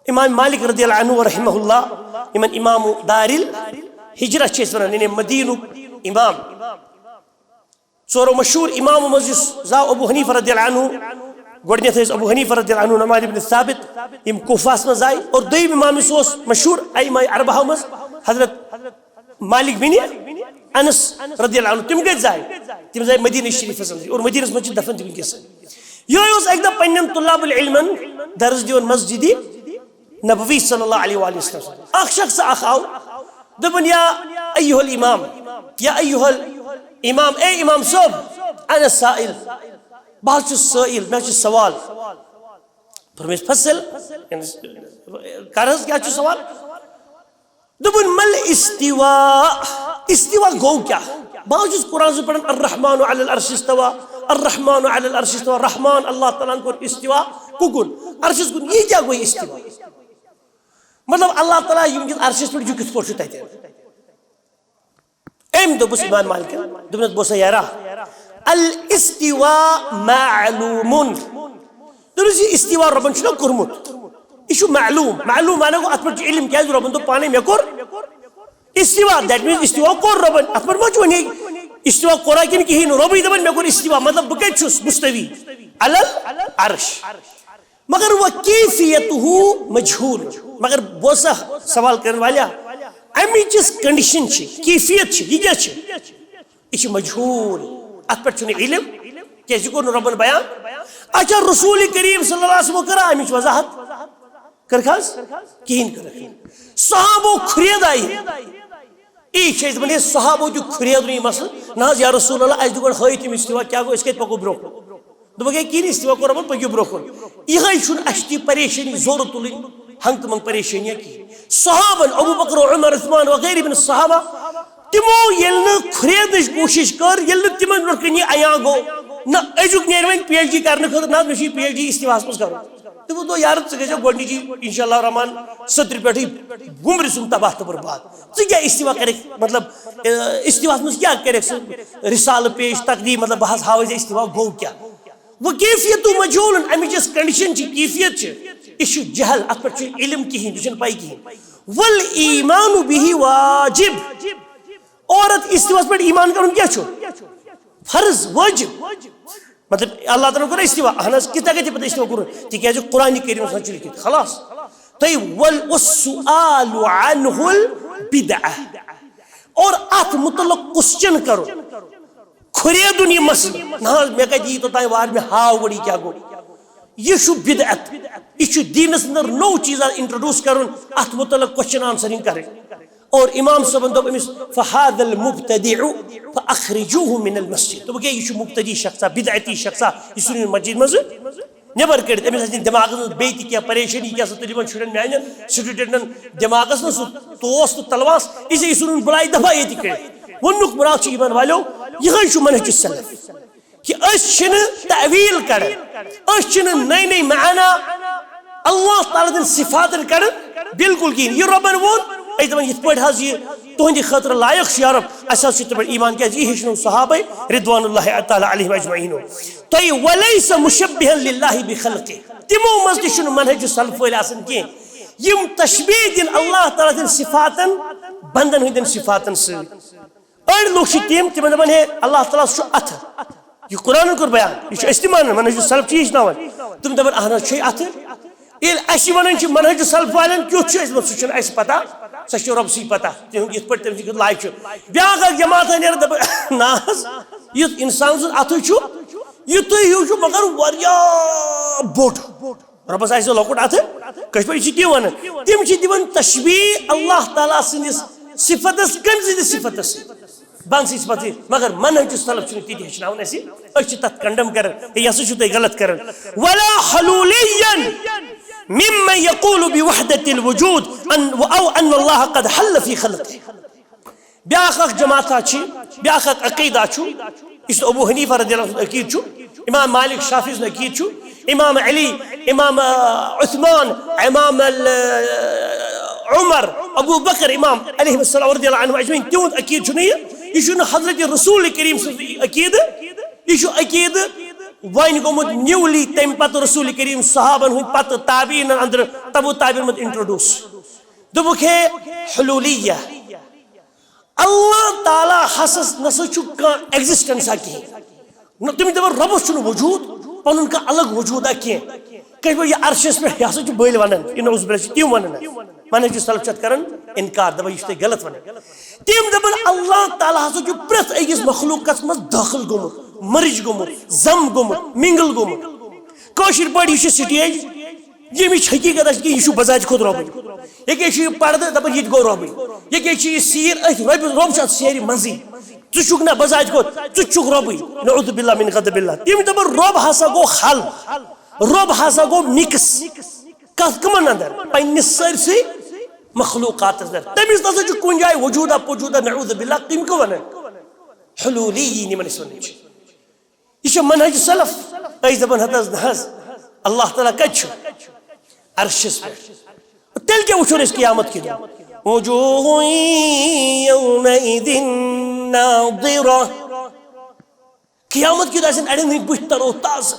امام مالک رضی اللہ عنہ رحمہ اللہ یمن امام دار الہجرہ چھِ أسۍ ونان یعنی مدینُک امام ژورو مشہور امام مز زاو ابو حنیفہ رضی اللہ عنہ گۄڈنیتھ ٲسۍ ابو حنیفہ رضی اللہ عنہ نعمان بن ثابت یم کوفہس منٛز آیہِ اور دوٚیِم امام یُس اوس مشہور ائمہ اربعہ منٛز حضرت مالک بن انس رضی اللہ عنہ تم کتہِ زاے تم زاے مدینہ شریفس منٛز اور مدینس منٛز چھِ دفن تہِ وٕنکیٚس یہے اوس اکہِ دۄہ پننٮ۪ن طلاب العلمن درس دِوان مسجد نبوی صلی اللہ علیہ وآلہ وسلم اخ شخص اخ آو دپن یا ایھا الامام یا ایھا الامام اے امام صاحب انا سائل بہت چھُس سائل مےٚ چھُ سوال فرمٲیِس فصل کر حظ کیٛاہ چھُ سوال دپن مل استوا استوا گوٚو کیٛاہ بہٕ حظ چھُس قرآن سے پران الرحمن علی العرش استوا الرحمن علی العرش استوا رحمان اللہ تعالیٰ ہن کوٚر استوا کُکُن عرشس کُن یہِ کیٛاہ گوٚو استوا مطلب اللہ تعالیٰ یم عرشس پہ کت پہ تتہ ام دوپس امام مالک دوپنس بوسا یارا الاستواء معلوم دوپنس یہ استواء ربن چھُ کوٚرمُت یہ چھُ معلوم معلوم مانا گو ات پہ علم کیٛازِ ربن دوٚپ پانے مےٚ کوٚر استواء دیٹ مینز استواء کوٚر ربن ات پہ ما چھُ وۄنۍ استواء کورا کِنہٕ کِہیٖنۍ نہٕ رۄبٕے دپان مےٚ کوٚر استواء مطلب بہٕ کتہِ چھُس مستوی علی العرش مگر وہ کیفیتہ مجہول مگر بوسا سوال کرنے والا امچ کنڈیشن کیفیت یہ کیا یہ مجہول ات پہ علم کیازِ کوٚر نہٕ ربن بیان اچھا رسول کریم صلی اللہ علیہ وسلم کرا امچ وضاحت کرکھ حظ کہین کرکھ صحابو کھرید آئی یہ دپان صحابو تہ کھرید یہ مسئلہ نہ یا رسول اللہ اس دپان ہٲیِو تِم استوا کیا گو اس کتہِ پکو برونٛہہ کُن دوٚپُکھ کِہیٖنۍ استوا کوٚر رۄبن پٔکِو برونٛہہ کُن یِہے چھُنہٕ اَسہِ تہِ پریشٲنی زورٕ تُلٕنۍ ہنٛگتہٕ منٛگ پریشٲنیہ کِہیٖنۍ صحابن ابو بکر عمر عثمان وغیرہ من صحابہ تمو ییٚلہِ نہٕ کھُریدنٕچ کوٗشِش کٔر ییٚلہِ نہٕ تِمن برونٛہہ کَنہِ یہِ عیاں گوٚو نہ أزیُک نیرِ وۄنۍ پی ایچ ڈی کرنہٕ خٲطرٕ نہ حظ مےٚ چھُ یہِ پی ایچ ڈی استواہس منٛز کرُن تِمو دوٚپ یارٕ ژٕ گژھِ گۄڈنِچی انشاء اللہ رحمان صدرِ پٮ۪ٹھٕے گُمرِ سُنٛد تباہ تہٕ برباد ژٕ کیٛاہ استوا کرکھ مطلب استواہس منٛز کیٛاہ کرکھ ژٕ رسالہٕ پیش تقریٖر مطلب بہٕ حظ ہاوے ژےٚ استوا گوٚو کیٛاہ وہ کیفیت مجہول امچ کنڈیشن کیفیت یہ جہل ات پہ علم کہین یہ پائی کہین والایمان به واجب اور استواس پہ ایمان کرن کیا فرض واجب مطلب اللہ تعالیٰ کر استوا اہن کتنا گئی پتہ استوا کر تکیاز قرآن کریم منٛز چھُ لیکھِتھ خلاص طيب والسؤال عنه البدعہ اور ات متعلق کوسچن کرو کھریدن یہ مسئلہ نہ مے کتہ یہ توتان وار مے ہاو گڑی کیا گو یہ چھُ بدعت، یہ چھُ دینس اندر نو چیز انٹروڈیوس کرن، ات متعلق کوسچن آنسرنگ کریں. اور امام صاحبن دوٚپ أمِس فہذا المبتدع فاخرجوه من المسجد. دوٚپُکھ ہے یہ چھُ مبتدی شخصا، بدعتی شخصا، یہ ژھٕنِن مسجد منٛز نٮ۪بر کٔڑِتھ. أمِس آسہِ دٮ۪ماغس منٛز بیٚیہِ تہِ کینٛہہ پریشٲنی کیٛاہ سا تُلِمن شُرٮ۪ن میانٮ۪ن سٹوڈنٹن دٮ۪ماغس منٛز سُہ توس تہٕ تلواس، اسلیے یہِ ژھٕنُن بلاے دفعہ ییٚتہِ کٔڑِتھ. ووننُک مراد چھُ یِمن والیو یِہوے چھُ منہج سلف کہ أسۍ چھِنہٕ تعویل کڑان، أسۍ چھِنہٕ نٔے نٔے معنا اللہ تعالیٰ دن صفاتن کڑان بالکل کہیٖنۍ. یہ رۄبن ووٚن أسۍ دپان یِتھ پٲٹھۍ حظ یہِ تُہنٛدِ خٲطرٕ لایق چھُ یا رب، اَسہِ حظ چھُ تِمن ایمان، کیٛازِ یہِ ہیٚچھنو صحابے رضوان اللہ تعالیٰ علیہم اجمعیٖن. تۄہہِ ولیس مشبہا للہ بخلقہ، تِمو منٛز تہِ چھُنہٕ منہج سلف وٲلۍ آسان کینٛہہ یِم تشبیہ دِن اللہ تعالیٰ دن صفاتن بندن ہٕنٛدٮ۪ن صفاتن سۭتۍ. أڑۍ لُکھ چھِ تِم تِمن دپان ہے اللہ تعالیٰ چھُ اَتھٕ، یہ قرآن کوٚر بیان، یہ چھُ أسۍ تہِ مانان، منہج سلف چھِ ہیٚچھناوان. تِم دپان اہن حظ چھُے اَتھٕ. ییٚلہِ اَسہِ ونان چھِ منہج سلف والٮ۪ن کیُتھ چھُ ٲسمُت سُہ چھُنہٕ اَسہِ پتہ، سۄ چھِ رۄبسٕے پتہ تِہُنٛد یِتھ پٲٹھۍ تٔمۍ سٕنٛدِ لایق چھُ. بیٛاکھ اکھ جماعتھا نیران دپان نہ حظ یُتھ انسان سُنٛد اَتھٕ چھُ یُتُے ہیوٗ چھُ مگر واریاہ بوٚڑ، رۄبس آسہِ لۄکُٹ اَتھٕ، کٲشِر چھِ تی ونان. تِم چھِ دِوان تشبیہ اللہ تعالیٰ سٕنٛدِس صفتس کٔمۍ سٕنٛدِس صفتس سۭتۍ، بنسٕے صفت سۭتۍ. مگر منہج سلف چھُنہٕ تِتہِ ہیٚچھناوان اَسہِ، أسۍ چھِ تتھ کنڈم کران ہے یہِ ہسا چھُو تُہۍ غلط کران. ولا حلوليا ممن يقول بوحدة الوجود او ان الله قد حل في خلقه. بیاکھ اکھ جماعتھا چھِ، بیاکھ اکھ عقیدہ چھُ، یُس ابو حنیفہ رضی اللہ عنہ عقیدہ چھُ، امام مالک شافعی سُنٛد عقیدہ چھُ، امام علی، امام عثمان، امام عمر، ابو بکر امام علیہ السلام رضی اللہ عنہ اجمعین تِہُنٛد عقیدہ چھُنہٕ یہ چھُنہٕ حضرت رسول کریم سُنٛد عقیدہ، یہ چھُ عقیدہ وۄنۍ گوٚمُت نیولی تمہِ پتہٕ رسول کریم صحابن ہٕنٛدۍ پتہٕ تابعیٖنن اندر تبو تابعیٖن منٛز انٹروڈیوس. دوٚپُکھ ہے حلولیہ، اللہ تعالیٰ ہسا نسا چھُ کانٛہہ ایگزسٹنسا کہیٖنۍ. تِم دپان رۄبس چھُنہٕ وجوٗد، پنُن کانٛہہ الگ وجوٗدا کینٛہہ. کِتھ پٲٹھۍ یہِ عرشس پٮ۪ٹھ یہِ ہسا چھُ بٔلۍ ونان، یہِ نوز بِلّہ چھِ تِم ونان. منہج سلف چھِ اتھ کران انکار، دپان یہِ چھُ تُہۍ غلط ونان. تِم دپان اللہ تعالیٰ ہسا چھُ پرٛٮ۪تھ أکِس مخلوٗقس منٛز دٲخل گوٚمُت، مرج گوٚمُت، زم گوٚمُت، مِنگل گوٚمُت. کٲشِر پٲٹھۍ یہِ چھُ سٹیج ییٚمِچ حقیٖقت آسہِ کہِ یہِ چھُ بذاتہِ خود رۄبٕے. ییٚکیٛاہ چھُ یہِ پردٕ دپان یہِ تہِ گوٚو رۄبٕے. ییٚکیٛاہ چھِ یہِ سیٖر أتھۍ رۄب چھُ اتھ سیرِ منٛزٕے، ژٕ چھُکھ نہ بذاتہِ خود، ژٕ چھُکھ رۄبٕے. نعوذ باللہ من غضب اللہ. تِم دپان رۄب ہسا گوٚو حل، رۄب ہسا گوٚو مِکس. کتھ کٕمن اندر؟ پننِس سٲرسٕے مخلوقاتس اندر. تٔمِس نسا چھُ کُنہِ جایہِ وجوٗدا پوجوٗدا نعوذ باللہ. تِم کیٛاہ ونان؟ حلولی یِمن أسۍ ونان چھِ. یہ چھُ منہج سلف. أسۍ دپان ہت حظ نہ حظ اللہ تعالیٰ کتہِ چھُ؟ عرشس پٮ۪ٹھ. تیٚلہِ کیٛاہ وٕچھون أسۍ قیامت کہِ دۄہ؟ وجوہ یومئذ ناظرہ. قیامت کہِ دۄہ آسن اڑٮ۪ن ہٕنٛدۍ بٕتھۍ ترو تازٕ،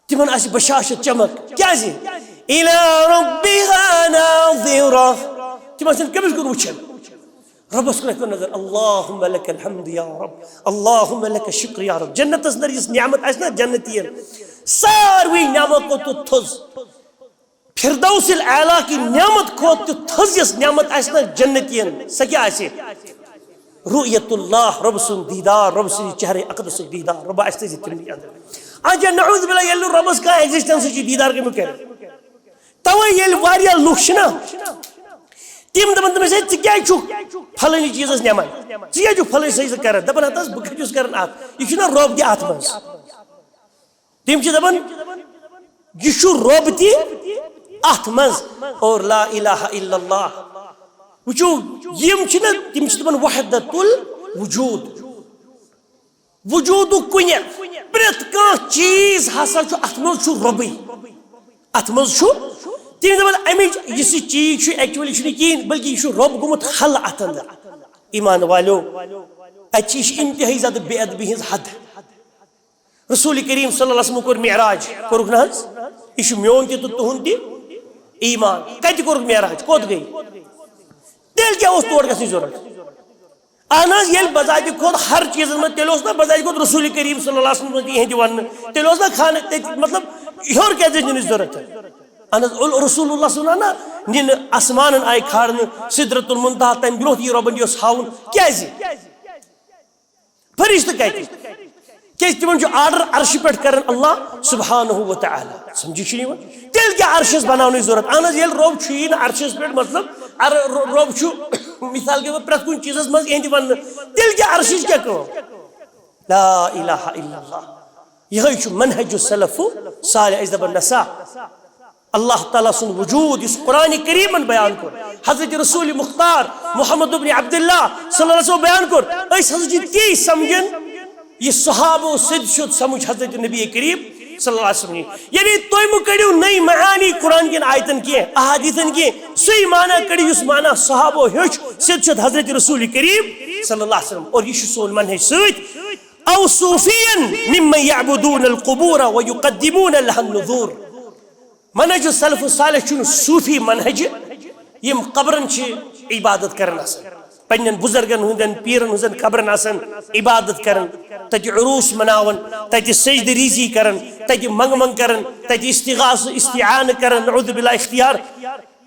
تِمن آسہِ بشاشت چمک. کیٛازِ؟ الی ربها ناظرہ. تِم آسن کٔمِس کُن وٕچھان؟ ربس کُن کٔر نظر. اللہُمہ لک الحمد یا رب، اللہُمہ لک الشکر یا رب. جنتس اندر یُس نعمت آسہِ نا جنتین، ساروٕے نعمت کھۄتہٕ تہِ تھٔز، فردوس الاعلیٰ کی نعمت کھۄتہٕ تہِ تھٔز یۄس نعمت آسہِ نا جنتین، سۄ کیٛاہ آسہِ؟ رؤیت اللہ، رۄب سُنٛد دیدار، رۄب سٕنٛدِ چہرے اقدسُک دیدار. رۄبا اَسہِ تھٲیزِ تِمنٕے اندر. اچھا نعوذ باللہ ییٚلہِ نہٕ رۄبس کانٛہہ ایگزسٹنسٕچ دیدار کٔمِس کرِ؟ توے ییٚلہِ واریاہ لُکھ چھِنا تِم دپان تٔمِس ہے ژٕ کیٛازِ چھُکھ پھلٲنی چیٖزس نِوان، ژٕ کیٛازِ چھُکھ پھلٲنۍ سجدٕ کران؟ دپان ہت حظ بہٕ کتہِ چھُس کران اتھ، یہِ چھُنہ رۄب تہِ اتھ منٛز. تِم چھِ دپان یہِ چھُ رۄب تہِ اتھ منٛز. اور لا الہ الا اللہ. وٕچھو یِم چھِنہ تِم چھِ دپان وحدت الوجوٗد، وجوٗدُک کُنہِ پرٛٮ۪تھ کانٛہہ چیٖز ہسا چھُ اتھ منٛز چھُ رۄبٕے، اتھ منٛز چھُ. تِم دپان امِچ یُس یہِ چیٖز چھُ ایکچُؤلی چھُنہٕ کِہیٖنۍ بلکہِ یہِ چھُ رۄب گوٚمُت حل اتھ اندر. ایمان والیو اتہِ چھِ یہِ چھِ انتہٲیی زیادٕ بے ادبی ہٕنٛز حد. رسول کریم صلی اللہ علیہ وسلم کوٚر معراج، کوٚرُکھ نہ حظ؟ یہِ چھُ میون تہِ تہٕ تُہُنٛد تہِ ایمان. کتہِ کوٚرُکھ معراج؟ کوٚت گٔے؟ تیٚلہِ کیٛاہ اوس تور گژھنٕچ ضروٗرت؟ اہن حظ ییٚلہِ بذاتہِ خود ہر چیٖزن منٛز تیٚلہِ اوس نا بذاتہِ خود رسول کریم صلی اللہ علیہ وسلم یِہنٛدِ وننہٕ، تیٚلہِ اوس نا خانہٕ تتہِ مطلب ہیوٚر کیٛازِ ٲسۍ نِنٕچ ضروٗرت؟ اہن حظ رسول اللہ صلی اللہ نِنہٕ آسمانن آیہِ کھالنہٕ، سدرۃ المنتہا تمہِ برونٛٹھ یہِ رۄبن یہِ اوس ہاوُن. کیٛازِ؟ فرشتہٕ کتہِ؟ کہ تمن جو آرڈر عرش پہ کرن اللہ سبحانہ و تعالی سمجھی چھ نیوان تیل کیا عرشس بناونی ضرورت اہن یل روب چھ نا عرشس پہ مطلب روب چھ مثال کے پرت کن چیزس مز اہند ون تیل کیا عرشس کیا کہو لا الہ الا اللہ یہ منہج السلف صالح از دبن نسا اللہ تعالیٰ سن وجود اس قرآن کریم بیان کر حضرت رسول مختار محمد بن عبداللہ صلی اللہ علیہ وسلم بیان کر اس حضرت کی سمجھن یہ صحابہ صد شد سمجھ حضرت نبی کریم صلی اللہ علیہ وسلم یعنی توئی مو کڑیو نئی معانی قرآن کی آیتن کی احادیثن کی سوئی معنی کڑی اس معنی صحابہ ہیچ صد شد حضرت رسول کریم صلی اللہ علیہ وسلم اور یہ سون منہج سوئی او صوفیا ممن يعبدون القبور ويقدمون لها النذور منہج السلف الصالح چون صوفی منہج یم قبرن چھ عبادت کرن آسن پنن بزرگن ہندن پیرن ہندن قبرن آسن عبادت کرن تج عروس مناون تج سجد ریزی کرن تج منگ منگ کرن تج استغاث استعان کرن نعوذ باللہ اختیار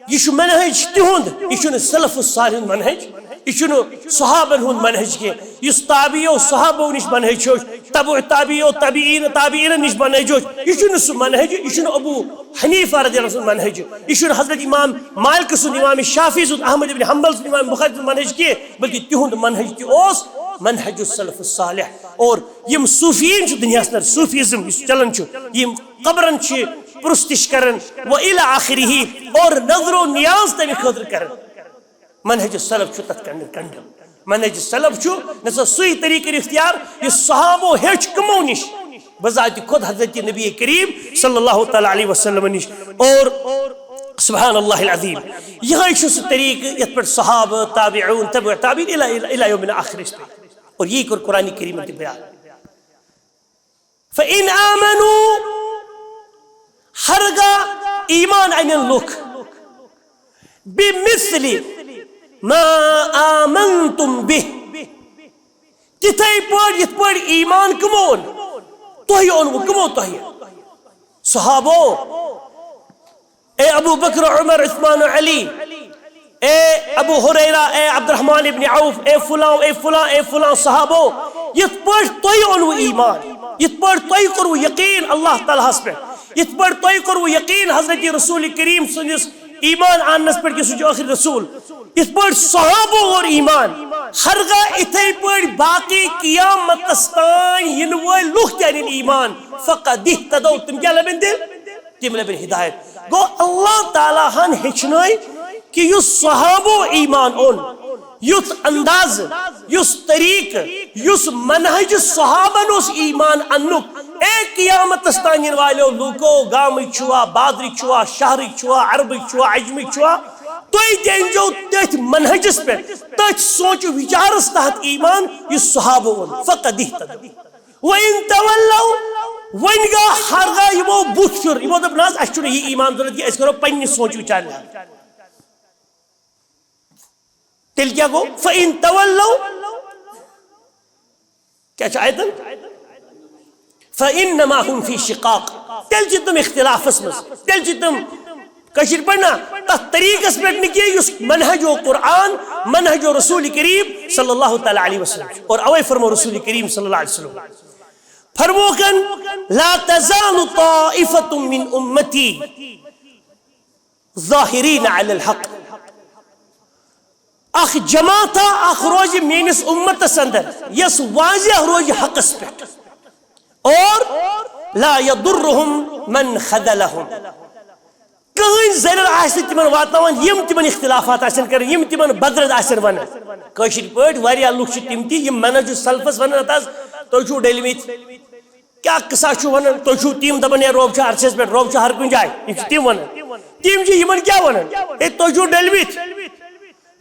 یہ منہج تہند یہ سلف الصالح منہج یہ صحابن ہند منہج کی اس تابعیو صحابو نش منہج تبع تابعیو تابعین تابعین نش منہج یہ سہ منہج یہ ابو حنیفہ رضی اللہ عنہ منہج یہ حضرت امام مالک سن امام شافعی سن احمد بن حنبل سن امام بخاری سن منہج کی بلکہ تہند منہج تہ اوس منہج السلف الصالح اور یم صوفیین دنیا صوفیزم چلان یم قبرن پرستش کرن و الى آخرہ اور نظر و نیاز تمہیں خاطر کرن منہج السلف تت کنڈم منہج السلف نسا سی طریقہ اختیار یہ صحابہ ہیچ کمو نش بذات خود حضرت نبی کریم صلی اللہ تعالی علیہ وسلم نش اور سبحان اللہ العظیم یہ سہ طریقہ یت پر صحابہ تابعون تبع تابعین الى یوم آخر اور یہ کر قرآن کریم بیان فإن آمنوا ہرگاہ ایمان انن لوک بمثل ما آمنتم به تتھے پڑ یت پڑ ایمان کمون توہی اونو کمو توہی صحابو اے ابو بکر عمر عثمان علی اے ابو ہریرہ اے عبد الرحمن ابن عوف اے فلاں اے فلاں اے فلاں صحابو یت پڑ توہی اونو ایمان یت پڑ توہی کرو یقین اللہ تعالیٰ پہ یت پڑ توہی کرو یقین حضرت رسول کریم سنس ایمان آنس پر کسو جو آخر رسول اس پر صحابہ اور ایمان ہرگاہ اتھے پر باقی قیامت استان ینوے لوگ تیرین ایمان فقد اہتدو تم کیا لبن دل تم لبن ہدایت گو اللہ تعالیٰ ہن ہچنائی کہ یس صحابہ ایمان اون یس انداز یس طریق یس منہج صحابہ نوس ایمان انک ایک قیامت استانین والو لوکو گامی چھوا بادری چھوا شہری چھوا عربی چھوا عجمی چھوا توی دینجو تیت منہجس پر تیت سوچو وچارس تحت ایمان یہ صحابہ ون فقد اہتدو وَإِن تَوَلَّوْا وَإِنْگا ہرگاہ یمو بوت پھر یمو دب ناز اشتر یہ ایمان ضرورت یہ اس کرو پنی سوچو وچارنا تل کیا گو فَإِن تَوَلَّوْا کیا چاہیتن فَإِنَّمَا هُمْ فِي شِقَاقٍ تل جتم اختلاف اسمس تل جتم کشیر پڑھنا تا طریق اس پر نکیے یس منہج و قرآن منہج و رسول کریم صلی اللہ تعالی علیہ وسلم اور اوے فرمو رسول کریم صلی اللہ علیہ وسلم فرمو کن لا تزال طائفة من امتی ظاہرین علی الحق اخ جماعتا اخ روز مینس امت سندر یس واضح روز حق اس پر اور لا يضرهم من خذلهم کہیں ضرر آسن تمن واتناوان یم تمن اختلافات آسن کرن یم تمن بدرد آسن ون کشیر پٹ واریاہ لوک چھ تم تی یم منہج سلفس ونن تاز تو چھو ڈیلمیت کیا قصہ چھو ونن تو چھو تیم دبن یا روب چھ عرصس پہ روب چھ ہر کن جائے یم تیم ونن تیم جی یمن کیا ونن اے تو چھو ڈیلمیت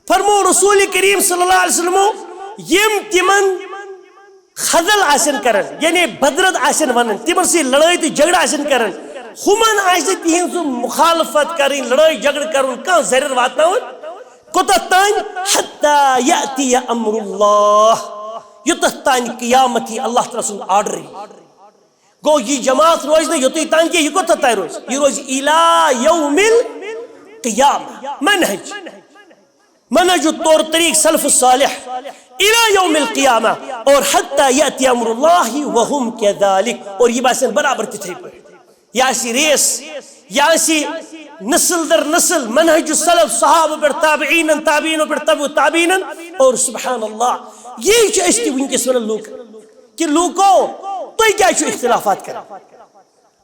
فرمو رسول کریم صلی اللہ علیہ وسلم یم تمن خذل آسن کرن یعنی بدرد آسن ونن تمن سے لڑائی تی جھگڑا آسن کرن ہمن آئیسے تیہن سو مخالفت کریں لڑائی جگڑ کریں کہاں ضرر واتناون کتتان حتی یأتی امر اللہ یتتان قیامتی اللہ تعالیٰ سن آڈری گو یہ جماعت روز نے یتتان کی یہ کتتان روز یہ روز الى یوم القیامہ منہج طور طریق سلف الصالح الى یوم القیامہ اور حتی یأتی امر اللہ وهم کذالک. اور یہ باسن برابر تتھے پر یا سی ریس یا سی نسل در نسل منہج السلف صحابہ پر تابعین تابعین پر تبع تابعین. اور سبحان اللہ یہ چھ اس کی ونکس ون لوگ کہ لوگوں تو کیا چھو اختلافات کریں.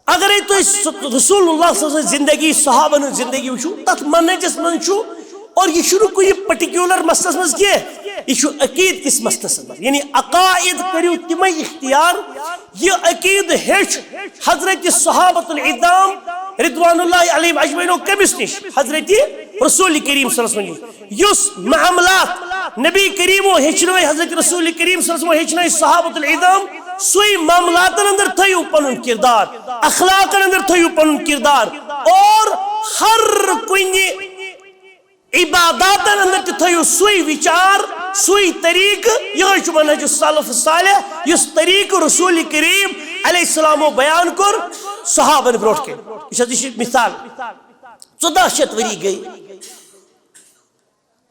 اگر تو رسول اللہ صلی اللہ علیہ وسلم زندگی صحابہ نے زندگی وچھو تت منہجس من چھو اور یہ شروع کوئی پرٹیکولر مسئلس مز کیا یہ چھو عقید کس مسئلس مز یعنی عقائد کریو تمہیں اختیار. یہ عقید ہیچ حضرت صحابۃ العظام رضوان اللہ علیہم اجمعین کمس نش حضرت رسول کریم صلی اللہ علیہ وسلم یس معاملات نبی کریم و ہچنوئی حضرت رسول کریم صلی اللہ علیہ وسلم ہچنوئی صحابۃ العظام سوئی معاملات اندر تھیو پنن کردار اخلاق اندر تھیو پنن کردار اور ہر کوئی عبادات اندر تھیو سوئی وچار سوئی طریق یہ منہج السلف الصالح اس طریق رسول کریم علیہ السلام بیان کر صحابہ بروٹ کے. یہ مثال 1400 وری گئی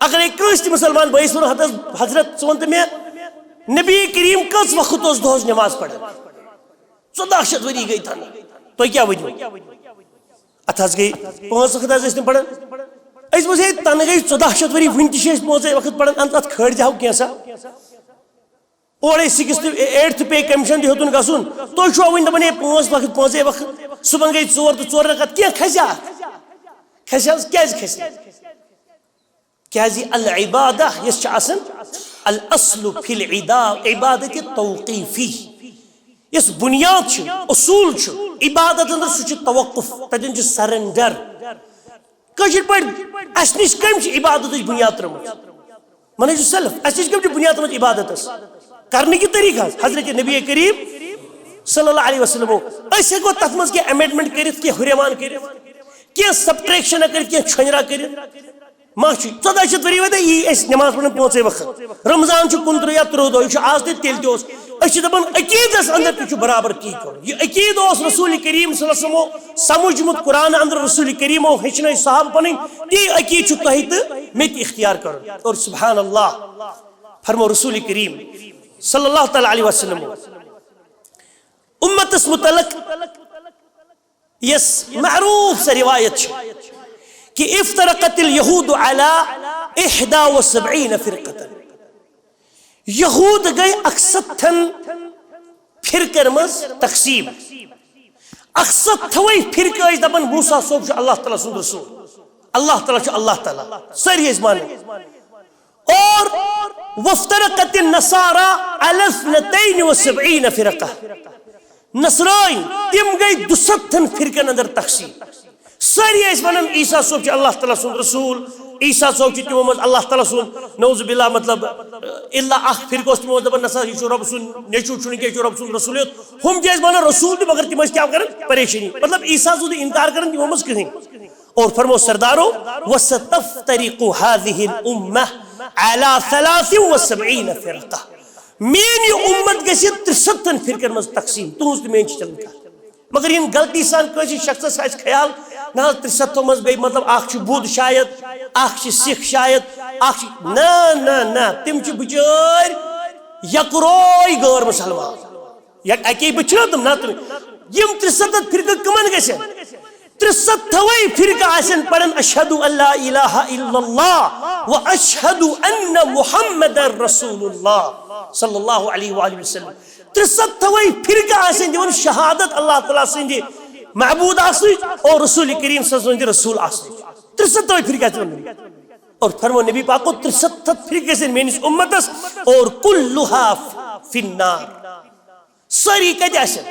اگر ایک کنس مسلمان بھائی سن حضرت ونت میں نبی کریم کس وقت اس دہس نماز پڑھ 1400 وری گئی تھا تو کیا ونو ات گئی 5 وقت اس پڑھن اس مجھے تن گئی 1400 وری ون تہ 5 وقت پڑھن ات کھڑ جاؤ کیسا اور 6th 8th پے کمیشن ہتن گسن تو چھو ون دپن 5 وقت 5 وقت صبح گئی 4 تو 4 رکعت کیا کھسیا کیاز کھس کیازِ العبادہ یس آسن الاصل فی العبادت توقیفی یس بنیاد چھ اصول چھ عبادت اندر سہ توقف تتن چھ سرنڈر کشر پہ اس نش کم عبادت بنیاد ترمت منہج السلف اس نش کم بنیاد ترمت عبادت کرنے کی طریقہ حضرت نبی کریم صلی اللہ علیہ وسلم اس ہیکو تت مز کی امینڈمنٹ کرت کی ہریمان کرت کی سبٹریکشن کرت کی چھنرا کرت ماشی 1400 وری ودا یہ اس نماز پڑھن 5 وقت رمضان چھ 15 یا 13 دو یہ آز تیل دوس اس دپن عقیدس اندر تہ برابر کی کر یہ عقید اس رسول کریم صلی اللہ علیہ وسلم سمجھمت قرآن اندر رسول کریم ہچن صحابہ پن یہ عقید چھ تہ تہ مت اختیار کر. اور سبحان اللہ فرمو رسول کریم صلی اللہ تعالی علیہ وسلم امت اس متعلق یس معروف سے روایت کہ افترقت اليہود على 71 فرقة یہود گئی 170 فرقن مز تقسیم 170 فرقہ اس دپن موسیٰ صوب چھ اللہ تعالیٰ سن رسول اللہ تعالیٰ چھ اللہ تعالیٰ ساری اس معنی. اور وافترقت النصارى على 72 فرقة نصرائن تم گئی 72 فرقن اندر تقسیم ساری اس ونن عیسیٰ صوب چھ اللہ تعالیٰ سن رسول عیسیٰ صوب چھ تمو مز اللہ تعالیٰ سن نعوذ باللہ مطلب اللہ اخ فرقہ اس تمو دپن نصارى یہ رب سن نیچو چھن کہ رب سن رسولیت ہم جیس ونن رسول بھی مگر تم کیا کرن پریشانی مطلب عیسیٰ سن انکار کرن تمو مز کہیں. اور فرمو سردارو وستفترق هذه الامه على 73 فرقة مین یہ امت گژھِ 73 فرقن مز تقسیم تہذ تو مین چلن کر مگر ان غلطی سان کسی شخص آس خیال نا 73 مز گئی مطلب اخ بود شاید اخ سکھ شاید اخ نا تم بچار یکروئی غیر مسلمان یک اکی بچنا تم نا تم یم 73 فرقہ کمن گژھن 73 فرقہ آسن پڑھن اشہد ان لا الہ الا اللہ و اشہد ان محمد رسول اللہ صلی اللہ علیہ وآلہ وسلم 73 فرقہ آسن دیون شہادت اللہ تعالیٰ سندی معبود آسن اور رسول کریم صلی اللہ علیہ وسلم رسول آسن 73 فرقہ دیون. اور فرمو نبی پاک کو 73 فرقہ سے مینس امتس اور کلها فی النار ساری کد آسن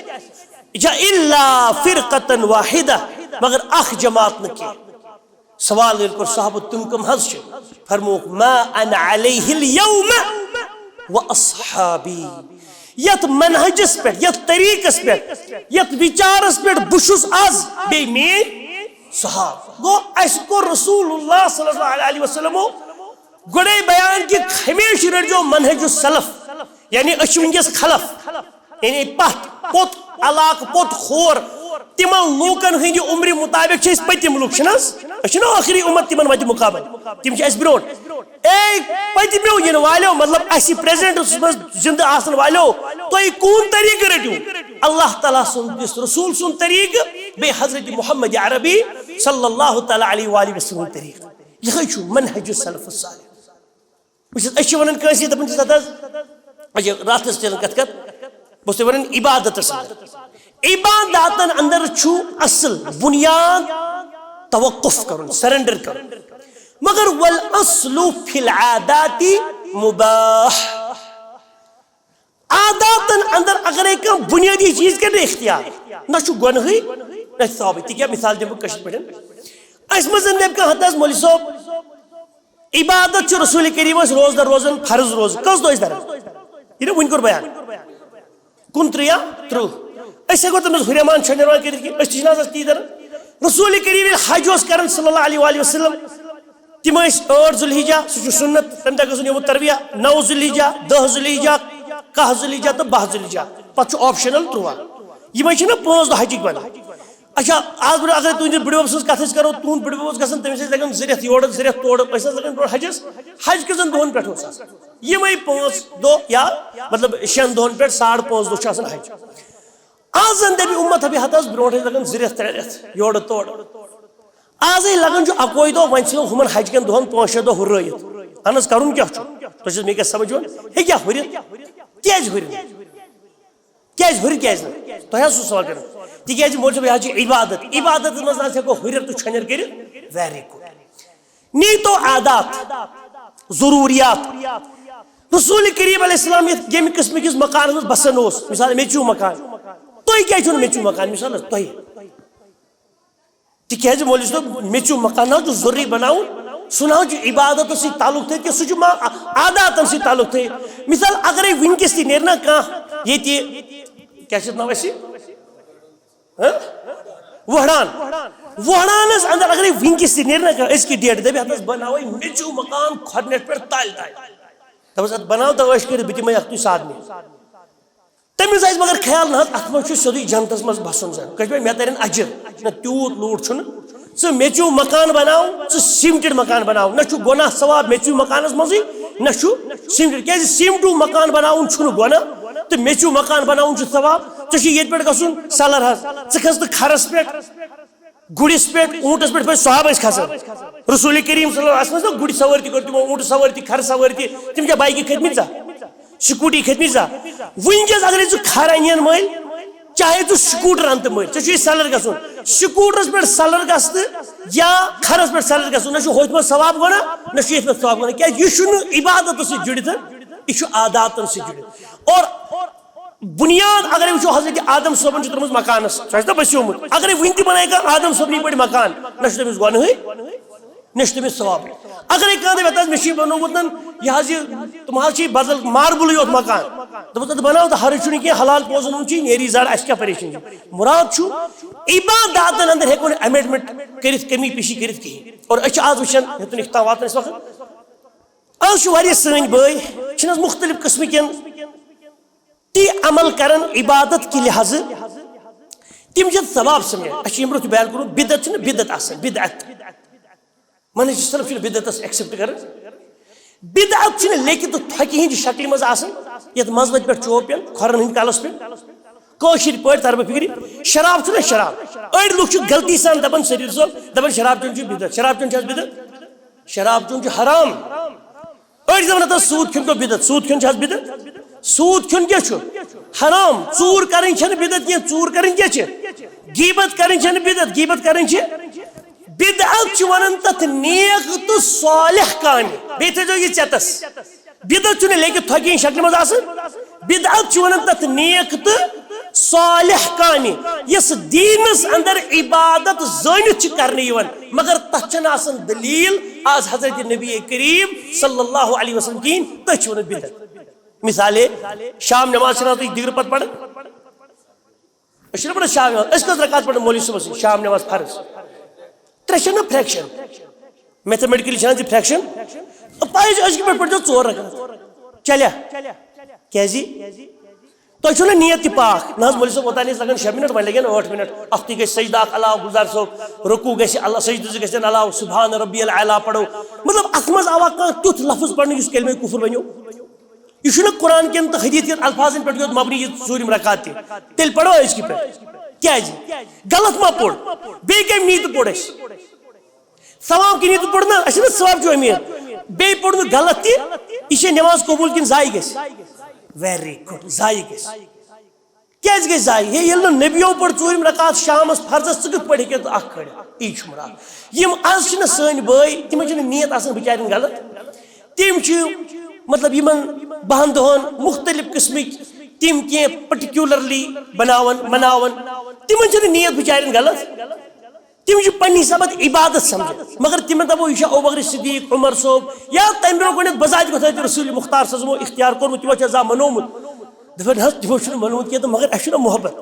جا الا فرقتا واحدہ مگر اخ جماعت نکی. سوال کر صحابہ تم کم حض فرموک ما انا علیہ اليوم و اصحابی یت منہجس پر یت طریقس پر یت وچارس پر بشس از بے مین صحاب گو اس کو رسول اللہ صلی اللہ علیہ وسلم گڑے بیان کی ہمیش رجو منہج السلف یعنی اشونگس خلف یعنی پت پوت علاق پوت خور تمن لوکن ہندی عمر مطابق پتم لوک اچھا نا آخری امت تمن وتہ مقابل تم چھ اس برونٹ اے پتمیو ین والو مطلب اسی پریزنٹ زندہ آسن والو تُہۍ کون طریقہ رٹو اللہ تعالیٰ سن رسول سن طریقہ بے حضرت محمد عربی صلی اللہ تعالیٰ علیہ وآلہ وسلم طریقہ یہ چھُ منہج السلف الصالح بس ونان کنسی دپان چھس اچھا راتس چلان کت بس ونان عبادت عباداتن اندر چھُ اصل بنیاد توقف کرن سرنڈر کرن مگر والاصل فی العادات مباح عاداتن اندر اگر ایک بنیادی چیز کرنے اختیار نہ چھُ گنہی نہ ثابت کیا مثال دم کشت پہ اس مزن نب کا حد مولوی صاحب عبادت چھُ رسول کریم روز در روزن فرض روز کس دہ در یہ ون کور بیان 29 یا 30 اس ہیکو تمس ہریمان چھنروان کر اس تہ تی در رسول کریم حج کرن صلی اللہ علیہ وآلہ وسلم تم 8 ذوالحجہ سہ سنت تم دہ گھن یوم ترویہ 9 ذوالحجہ 10 ذوالحجہ 10 ذوالحجہ تو 12 ذوالحجہ پتہ آپشنل 13 یہ نا 5 دہ حجک بنا اچھا آج برو اگر تہذ بڑب سن کت کرو تہد بڑب گھن تمس لگان زرت یور زرت تور لگان برو حجس حج کن دہن پہ یمے 5 دہ یا مطلب 6 دہن پہ 5.5 دہ حج آز دبی امت ابھی ہتس برو لگان زرت 3 رت یور تور آز لگان اکوئی دہ ون ثھو ہمن حج کن دہن 5-6 دہ ہرت اہن کرن کیا تھی مے سمجھ ہیکیا ہرت کیاز ہرت کیاز ہر کیاز نا تہ سہ سوال کر تیز مول صاحب یہ عبادت عبادت مز ہیکو ہرر تو چھنر کر ویری گڈ نیتو عادات ضروریات رسول کریم علیہ السلام یم قسم کس مکان مز بسن اس مثال میچو مکان تھی کیا چھو میچو مکان مثال تھی تیز مول صاحب میچو مکان نا جو ضروری بناؤ سنا جو عبادت سی تعلق تھے کہ سہ عادات سی تعلق تھے مثال اگر ونکس تہ نیرنا کھانا یہ کیا نام اسی وہڑان وہڑانس اندر اگر ونکس تہ نیرنا اس کی ڈیٹ دبی ہتس بناوے میچو مکان کھڑنٹ پہ تال تال دپس بناو تو عش کر بہ دمے اخ تھی سادنی تمس آس مگر خیال نہ ات مجھ سیودی جنتس مز بسن زن کش مے ترین اجر نہ تیوت لوٹ چھن ژٕ میچو مکان بناو ژٕ سیمٹڈ مکان بناو نہ چھُ گناہ ثواب میچو مکانس مزی نہ چھُ سیمٹڈ کیازِ سیمٹو مکان بناون چھُنہٕ گناہ تو میچو مکان بناون چھُ ثواب ژےٚ چھُ ییٚتہِ پٮ۪ٹھ گژھُن سلر حظ ژٕ کھس تہٕ کھرس پٮ۪ٹھ گُرِس پٮ۪ٹھ اوٗنٹس پٮ۪ٹھ صحاب ٲسۍ کھسان رسول کریم صلی اللہ علیہ وسلم گُرۍ سوٲرۍ تہِ کٔر تِمو اوٗنٹ سوٲرۍ تہِ کھرٕ سوٲرۍ تہِ تِم کیٛاہ بایکہِ کھٔتمٕتۍ ژےٚ سکوٗٹی کھٔتمٕتۍ ژےٚ وٕنکیٚس اگرے ژٕ کھر انین مٔلۍ چاہے ژٕ سکوٗٹر انتہٕ مٔلۍ ژےٚ چھُے سلر گژھُن سکوٗٹرس پٮ۪ٹھ سلر گژھنہٕ یا کھرس پٮ۪ٹھ سلر گژھُن نہ چھُ ہوٚتھ منٛز ثواب گۄناہ نہ چھُ یتھ منٛز ثواب گۄناہ کیٛازِ یہِ چھُنہٕ عبادتہٕ سۭتۍ جُڑِتھ یہ چھُ عاداتن سۭتۍ جُڑِتھ اور بنیاد اگر وچھو حضرت آدم صٲبن چھُ ترٛوومُت مکانس سُہ آسہِ نا بسیومُت اگر ون تہِ بنایہِ کانٛہہ آدم صٲبنی پٲٹھۍ مکان نہ چھُ تٔمِس گۄنہٕے نہ چھُ تٔمِس ثواب اگر کانٛہہ دپہِ ہتہٕ مےٚ چھُے بنومُت یہِ حظ یہِ تِم حظ چھِ بدل ماربلٕے یوت مکان دوٚپُس ادٕ بناو تہٕ حرج چھُنہٕ کینٛہہ حلال پوزن ہُنٛد چھُے نیری زر اَسہِ کیٛاہ پریشٲنی چھِ مراد چھُ عباداتن اندر ہیٚکو نہٕ ایمینڈمنٹ کٔرِتھ کمی پیشی کٔرِتھ کِہیٖنۍ اور أسۍ چھِ آز وٕچھان ہیوٚتُن اختام واتان اس وقت آز چھُ واریاہ سٲنۍ بٲے چھِنہٕ حظ مختلف قٕسمٕکٮ۪ن تی عمل کرن عبادت کی لحاظ تم چھِ ثواب سمجھان اَسہِ چھُ ییٚمہِ برونٛہہ تہِ بیان کوٚرمُت بدعت چھُنہٕ بدعت آسان بدعت منہج سلف چھُنہٕ بدعتس ایکسپٹ کران بدعت چھُنہٕ لیکن تہٕ تھۄکہِ ہِنٛدِ شکلہِ منٛز آسان یتھ منٛزبت پٮ۪ٹھ چوب پٮ۪ن کھۄرن ہٕنٛدۍ کلس پٮ۪ٹھ کٲشِر پٲٹھۍ تر بہٕ فکرِ شراب چھُنہ شراب أڑۍ لُکھ چھِ غلطی سان دپان سٔریٖر صٲب دپان شراب چیوٚن چھُ بدعت شراب چیوٚن چھِ حظ بدعت شراب چیوٚن چھُ حرام أڑۍ دپان ہتس سوٗد کھیوٚن گوٚو بدعت سوٗد کھیوٚن چھِ حظ بدعت سوٗد کھیوٚن کیٛاہ چھُ حرام ژوٗر کرٕنۍ چھنہٕ بدعت کینٛہہ ژوٗر کرٕنۍ کیٛاہ چھِ غیبت کرٕنۍ چھنہٕ بدعت غیبت کرٕنۍ چھِ بدعت چھِ ونان تتھ نیک تہٕ صالح کامہِ بیٚیہِ تھٲیزیو یہِ ژٮ۪تس بدعت چھُنہٕ لیکِتھ تھۄکہِ ہِنٛدِ شکلہِ منٛز آسان بدعت چھِ ونان تتھ نیک تہٕ صالح کامہِ یۄس دیٖنس اندر عبادت زٲنِتھ چھِ کرنہٕ یِوان مگر تتھ چھنہٕ آسان دلیٖل آز حضرت نبی کریم صلی اللہ علیہ وسلم کِہیٖنۍ تٔتھۍ چھِ ونان بدعت مثالے شام نماز چھِنہٕ تُہۍ دِگرٕ پتہٕ پران أسۍ چھِنہ پران شام نماز أسۍ کٔژ رکعت پران مولوی صٲبس شام نماز فرض 3 چھِ نا فریکشن میتھمیٹکلی چھِ زِ فریکشن پاے چھِ أزکہِ پٮ۪ٹھ پٔرۍزیو 4 رکعت چلیا کیازِ تو چھو نا نیت پاک نہ مول صاحب اوتانی لگن 6 منٹ وۄنۍ لگن 8 منٹ اختی گژھِ سجدہ علاوہ گلزار صٲب رکوع گژھِ اللہ سجدہ گژھن علاوہ سبحان ربی العلیٰ پڑھو مطلب اتھ منٛز آوا کانٛہہ تیُتھ لفظ پڑھنہٕ یُس کلمہ کفر بنیو یہ چھُنہٕ قرآن کٮ۪ن تہٕ حدیث کٮ۪ن الفاظن پٮ۪ٹھ یوت مبنی یہ ژوٗرِم رکعت تہِ تیٚلہِ پڑھو أزکہِ پٮ۪ٹھ کیٛازِ غلط ما پوٚر بیٚیہِ کمہِ نیٖتہِ پوٚر اَسہِ ثواب کی نیٖتہِ پوٚر نا اَسہِ چھُنہ ثواب چھُ اُمید بیٚیہِ پوٚر نہٕ غلط تہِ یہِ چھےٚ نٮ۪ماز قبوٗل کِنہٕ ضایع گژھِ ویری گُڈ ضایع گژھِ کیٛازِ گژھِ ضایع ہے ییٚلہِ نہٕ نبیو پوٚر ژوٗرِم رکعت شامس فرضس ژٕ کِتھ پٲٹھۍ ہیٚککھ ژٕ اکھ کھٲلِتھ یی چھُ مُراد یِم آز چھِنہ سٲنۍ بٲے تِمن چھِنہٕ نیت آسان بِچارٮ۪ن غلط تِم چھِ مطلب یِمن 10 دۄہن مختلف قسمٕکۍ تِم کینٛہہ پٔٹِکیوٗلرلی بناوان مناوان تِمن چھنہٕ نیت بِچارٮ۪ن غلط تِم چھِ پننہِ حسابہٕ عبادت سمجھان مگر تِمن دپو یہِ چھُ ابوبکر صدیق عمر صٲب یا تمہِ برونٛہہ گۄڈنیتھ بذات گۄڈنیتھ رسول مختار صٲب یِمو اختیار کوٚرمُت تِمو چھا زانٛہہ منومُت دپان حظ تِمو چھُنہٕ منومُت کینٛہہ تہٕ مگر اَسہِ چھُنہ محبت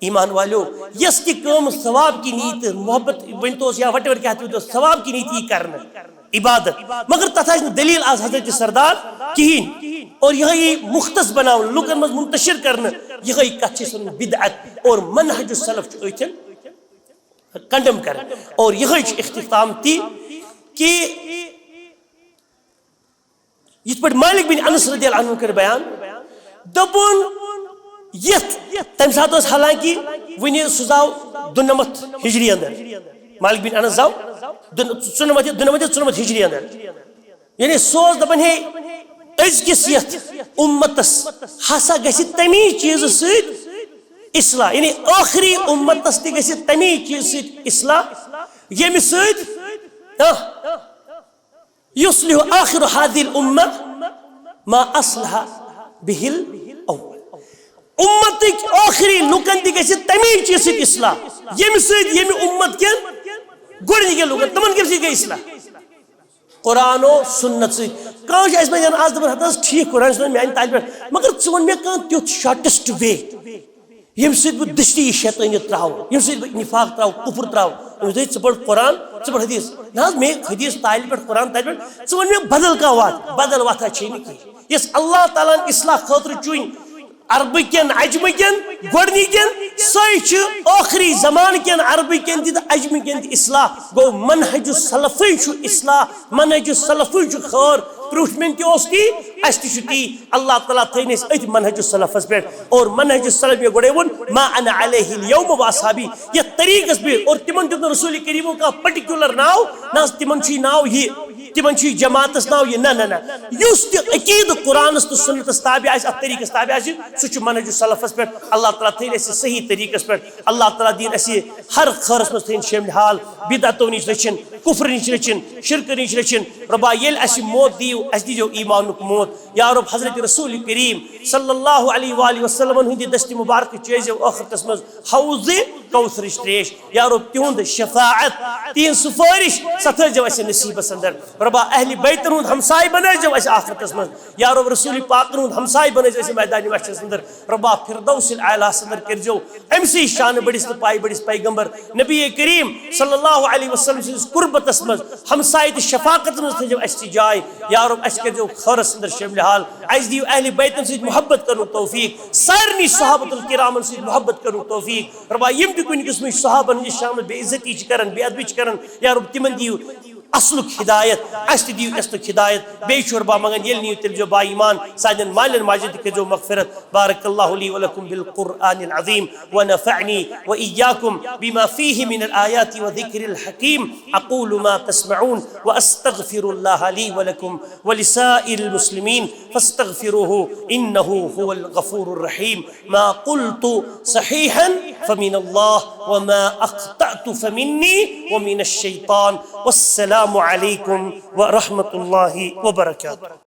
ایمان والیو یۄس تہِ کٲم ثواب کی نیت محبت ؤنۍتوس یا وٹ ایور کیٛاہ تہِ ؤنۍتوس ثواب کی نیت یی کرنہٕ عبادت مگر تتھ آسہِ نہٕ دلیٖل آز حضرت سردار کہیٖنۍ اور یِہے مختص بناوُن لُکن منٛز منتشر کرنہٕ یِہے کتھ چھِ سن بدعت اور منہج السلف چھُ أتھٮ۪ن کنڈم کران اور یِہے چھُ اختتام تہِ کہ یِتھ پٲٹھۍ مالک بن انس رضی اللہ عنہ کٔر بیان دوٚپُن یتھ تمہِ ساتہٕ اوس حالانکہ وُنہِ سُہ زاو 92 ہجری اندر مالک بن انس زاو 94 ہجری اندر یعنی سُہ اوس دپان ہے أزکِس یتھ اُمتس ہسا گژھِ تمی چیٖزٕ سۭتۍ اصلاح یعنی ٲخری اُمتس تہِ گژھِ تمی چیٖزٕ سۭتۍ اصلاح ییٚمہِ سۭتۍ یُصلح آخر هذه الأمة ما أصلح به الأول امتک ٲخری لُکن تہِ گژھِ تمی چیٖزٕ سۭتۍ اصلاح ییٚمہِ سۭتۍ ییٚمہِ اُمت کٮ۪ن گۄڈنِکٮ۪ن لُکن تِمن کمہِ سۭتۍ گٔے اصلاح قرآن و سنت سۭتۍ کانٛہہ چھُ اَسہِ وۄنۍ آز دپان ہتہٕ حظ ٹھیٖک قرآن سنت میانہِ تالہِ پٮ۪ٹھ مگر ژٕ وَن مےٚ کانٛہہ تیُتھ شارٹیسٹ وے ییٚمہِ سۭتۍ بہٕ دٔستی یہِ شیطٲنیت تراوٕ ییٚمہِ سۭتۍ بہٕ نفاق تراوٕ کُفر تراوٕ أمِس دپہِ ژٕ پَر قرآن ژٕ پَر حدیث نہ حظ مےٚ حدیث تالہِ پٮ۪ٹھ قرآن تالہِ پٮ۪ٹھ ژٕ وَن مےٚ بدل کانٛہہ وَتھ بدل وَتھا چھے نہٕ کینٛہہ یۄس اللہ تعالیٰ ہن اصلاح خٲطرٕ چُنۍ عربہٕ کٮ۪ن عجمہٕ کٮ۪ن گۄڈنِکٮ۪ن سۄے چھِ ٲخری زمانہٕ کٮ۪ن عربہٕ کٮ۪ن تہِ تہٕ عجمہٕ کٮ۪ن تہِ اصلاح گوٚو منہج السلفٕے چھُ اصلاح منہج السلفٕے چھُ خٲر پرٛوٗٹھمٮ۪ن تہِ اوس تی اَسہِ تہِ چھُ تی اللہ تعالیٰ تھٲیِن أسۍ أتھۍ منہج السلفس پٮ۪ٹھ اور منہج السلف مےٚ گۄڈے ووٚن ما انا علیہ اليوم واصحابی یتھ طریٖقس پٮ۪ٹھ اور تِمن دیُت نہٕ رسول کریٖمو کانٛہہ پٔٹِکیوٗلر ناو نہ حظ تِمن چھُ یہِ ناو یہِ تِمن چھُ یہِ جماعتس ناو یہِ نہ یُس تہِ عقیٖدٕ قرآنس تہٕ سُنتس تابع آسہِ اتھ طریٖقس تابع آسہِ سُہ چھُ منہج السلفس پٮ۪ٹھ اللہ تعالیٰ تھٲیِن اَسہِ صحیح طریٖقس پٮ۪ٹھ اللہ تعالیٰ دِیِن اَسہِ ہر خٲرس منٛز تھٲیِن شٲمِل حال بدعتو نِش رٔچھِنۍ کُفرٕ نِش رٔچھِنۍ شرکہٕ نِش رٔچھِنۍ رۄبا ییٚلہِ اَسہِ موت دِیِو اَسہِ دیٖزیو ایٖمانُک موت یا رۄب حضرت رسول کریم صلی اللہ علیہ وآلہ وسلمن ہٕنٛدِ دستہِ مُبارکہٕ چٲیزیو ٲخرتس منٛز حوضِ کوثرٕچ تریش یا رۄب تِہُنٛد شفاعت تِہنٛز سُفٲرِش سۄ تھٲیزیو اَسہِ نصیٖبس اندر رۄبا اہلِ بیتن ہُنٛد ہمساے بنٲیزیو اَسہِ آخرتس منٛز یا رۄب رسول پاکن ہُنٛد ہمساے بنٲیزیو اَسہِ میدانِ محشرس اندر رۄبا فردوس الاعلیٰ اندر کٔرزیو أمسٕے شانہٕ بٔڑِس تہٕ پایہِ بٔڑِس پیغمبر نبی کریم صلی اللہ علیہ وسلم سٕنٛدِس قربتس منٛز ہمساے تہٕ شفاقتس منٛز تھٲیزیو اَسہِ تہِ جاے یا رۄب اَسہِ کٔرزیو خٲرس اندر شٲمِل حال اَسہِ دِیِو اہلِ بیتن سۭتۍ محبت کرنُک توفیٖق سارنٕے صحابۃ الکرامن سۭتۍ محبت کرنُک توفیٖق رۄبا یِم تہِ کُنہِ قٕسمٕچ صحابن ہٕنٛدِس شامس بے عزتی چھِ کران بے ادبی چھِ کران یا رۄب تِمن دِیِو اصلُک ہدایت اَسہِ تہِ دِیِو اصلُک ہدایت بیٚیہِ چھُ رۄبا منٛگان ییٚلہِ نِیِو تیٚلہِ دِیِو با ایمان سانٮ۪ن مالٮ۪ن ماجٮ۪ن تہِ کٔرزیو مغفرت بارک اللہ لی ولکم بالقرآن العظیم ونفعنی وإياكم بما فيه من الآيات وذكر الحكيم أقول ما تسمعون وأستغفر الله لي ولكم ولسائر المسلمين فاستغفروه إنه هو الغفور الرحيم ما قلت صحيحا فمن الله وما أخطأت فمني ومن الشيطان والسلام عليكم ورحمة الله وبركاته.